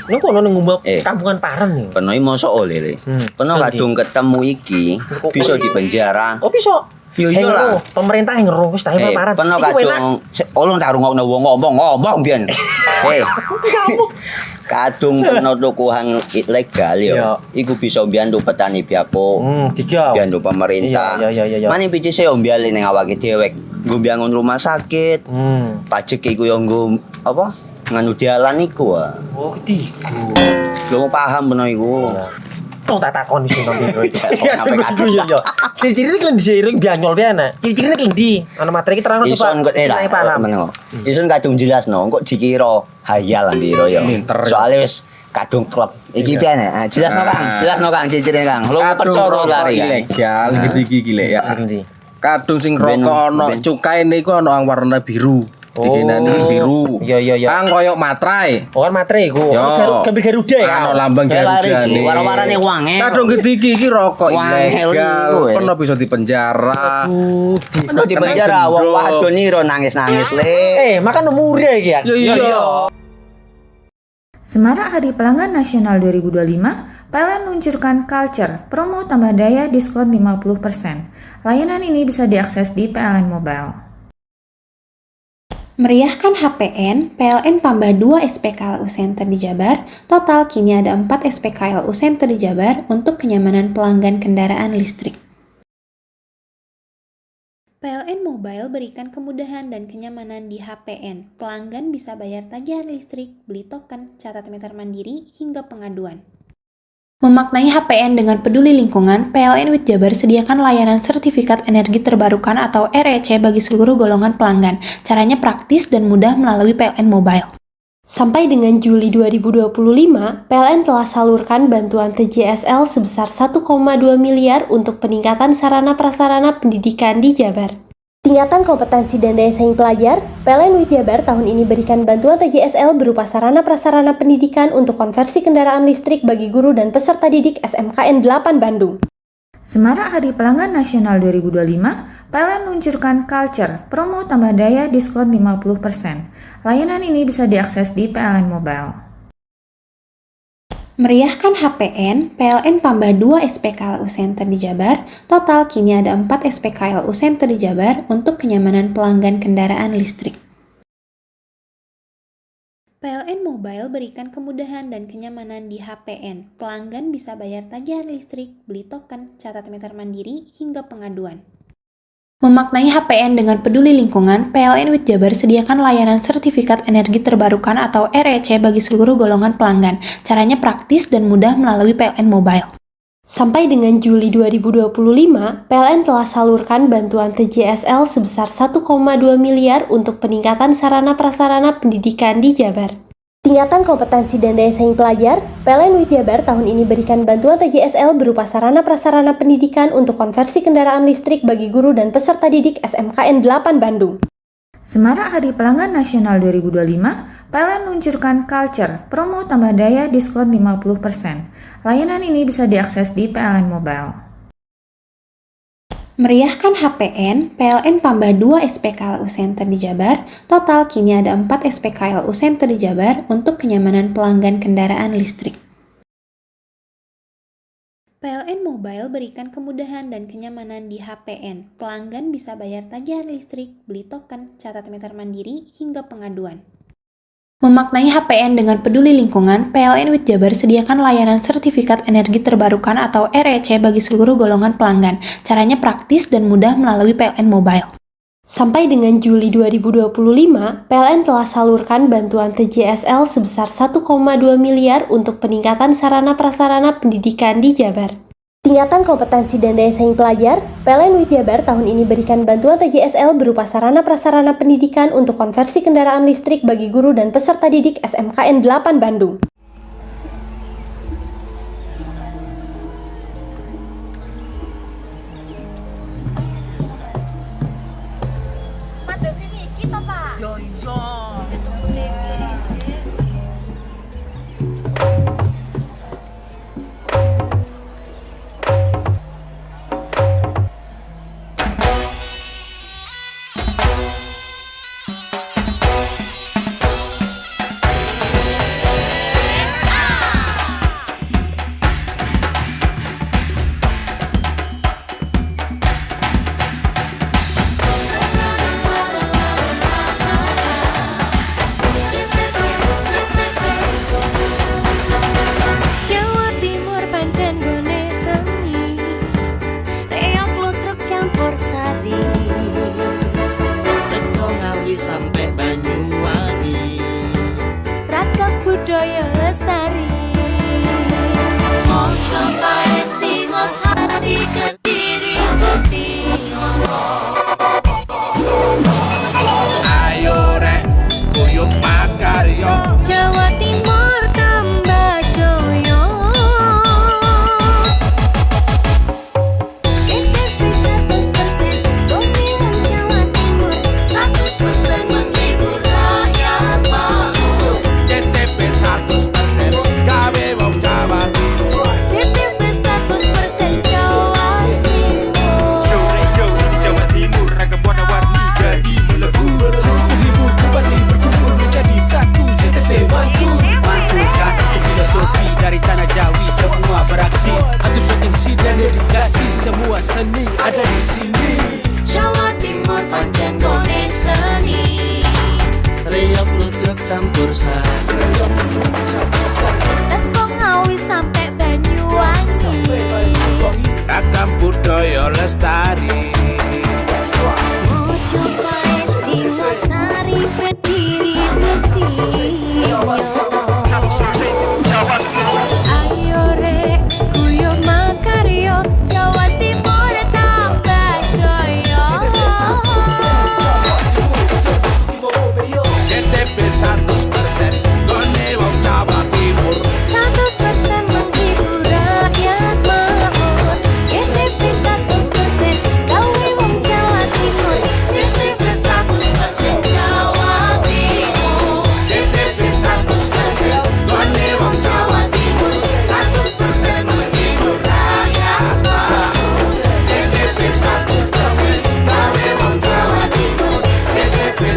Ning kono ning ngumbah kampungan Paren nih. Peno iki mosok oleh le. Peno kadung ketemu iki bisa dipenjara. Oh bisa. Yo iya lah. Pemerintah yang ngeruh wis tahe Paren. Peno kadung olong tak rungokno wong ngomong biyen. Kadung peno tuku hang ilegal yo. Iku bisa mbiyantu petani biako. Mbiyantu pemerintah. Iya. Mane biji saya mbiale ning awake dhewek. Nggo mbiangun rumah sakit. Pajak iku yo nggo apa? Nganu dalan iku. Oh, ketiku. Lu paham peno iku. Tong tak takon iso nang biro iki. Ya sampe yo. Ciri-ciri iki diseiring bianyol piye Ciri-cirine klendi. Ana materi iki terang coba. Ison kok meneng. Ison kadung jelasno, kok dikira hayal biro yo. Soale wis kadung klub. Iki piye nek? Jelasno Kang ciri-cirine Kang. Lu percaya lari ilegal iki lek ya. Kadung sing rokok ana cukae niku ana warna biru. Dikenani biru. Iya. Kang koyo materai. Oh kan materai iku. Gambar Garuda ya. Ana lambang Garuda iki. Warna-warnane wangel. Kadung iki rokok ilegal. Pernah bisa dipenjara. Aduh, dipenjara wong wadon ira nangis-nangis le. Makan umure iki ya. Iya. Semarak Hari Pelanggan Nasional 2025, PLN luncurkan Culture, promo tambah daya diskon 50%. Layanan ini bisa diakses di PLN Mobile. Meriahkan HPN, PLN tambah 2 SPKLU Center di Jabar. Total kini ada 4 SPKLU Center di Jabar untuk kenyamanan pelanggan kendaraan listrik. PLN Mobile berikan kemudahan dan kenyamanan di HPN. Pelanggan bisa bayar tagihan listrik, beli token, catat meter mandiri, hingga pengaduan. Memaknai HPN dengan peduli lingkungan, PLN WIT Jabar sediakan layanan sertifikat energi terbarukan atau REC bagi seluruh golongan pelanggan. Caranya praktis dan mudah melalui PLN Mobile. Sampai dengan Juli 2025, PLN telah salurkan bantuan TJSL sebesar 1,2 miliar untuk peningkatan sarana-prasarana pendidikan di Jabar. Tingkatan kompetensi dan daya saing pelajar, PLN WIT Jabar tahun ini berikan bantuan TJSL berupa sarana-prasarana pendidikan untuk konversi kendaraan listrik bagi guru dan peserta didik SMKN 8 Bandung. Semarak Hari Pelanggan Nasional 2025, PLN luncurkan Culture, promo tambah daya diskon 50%. Layanan ini bisa diakses di PLN Mobile. Meriahkan HPN, PLN tambah 2 SPKLU Center di Jabar. Total kini ada 4 SPKLU Center di Jabar untuk kenyamanan pelanggan kendaraan listrik. PLN Mobile berikan kemudahan dan kenyamanan di HPN. Pelanggan bisa bayar tagihan listrik, beli token, catat meter mandiri, hingga pengaduan. Memaknai HPN dengan peduli lingkungan, PLN WIT Jabar sediakan layanan sertifikat energi terbarukan atau REC bagi seluruh golongan pelanggan. Caranya praktis dan mudah melalui PLN Mobile. Sampai dengan Juli 2025, PLN telah salurkan bantuan TJSL sebesar 1,2 miliar untuk peningkatan sarana-prasarana pendidikan di Jabar. Tingkatan kompetensi dan daya saing pelajar, PLN WIT Jabar tahun ini berikan bantuan TJSL berupa sarana-prasarana pendidikan untuk konversi kendaraan listrik bagi guru dan peserta didik SMKN 8 Bandung. Semarak Hari Pelanggan Nasional 2025, PLN luncurkan Culture, promo tambah daya diskon 50%. Layanan ini bisa diakses di PLN Mobile. Meriahkan HPN, PLN tambah 2 SPKLU Center di Jabar. Total kini ada 4 SPKLU Center di Jabar untuk kenyamanan pelanggan kendaraan listrik. PLN Mobile berikan kemudahan dan kenyamanan di HPN. Pelanggan bisa bayar tagihan listrik, beli token, catat meter mandiri, hingga pengaduan. Memaknai HPN dengan peduli lingkungan, PLN WIT Jabar sediakan layanan sertifikat energi terbarukan atau REC bagi seluruh golongan pelanggan. Caranya praktis dan mudah melalui PLN Mobile. Sampai dengan Juli 2025, PLN telah salurkan bantuan TJSL sebesar 1,2 miliar untuk peningkatan sarana-prasarana pendidikan di Jabar. Tingkatan kompetensi dan daya saing pelajar, PLN WIT Jabar tahun ini berikan bantuan TJSL berupa sarana-prasarana pendidikan untuk konversi kendaraan listrik bagi guru dan peserta didik SMKN 8 Bandung.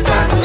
bersatu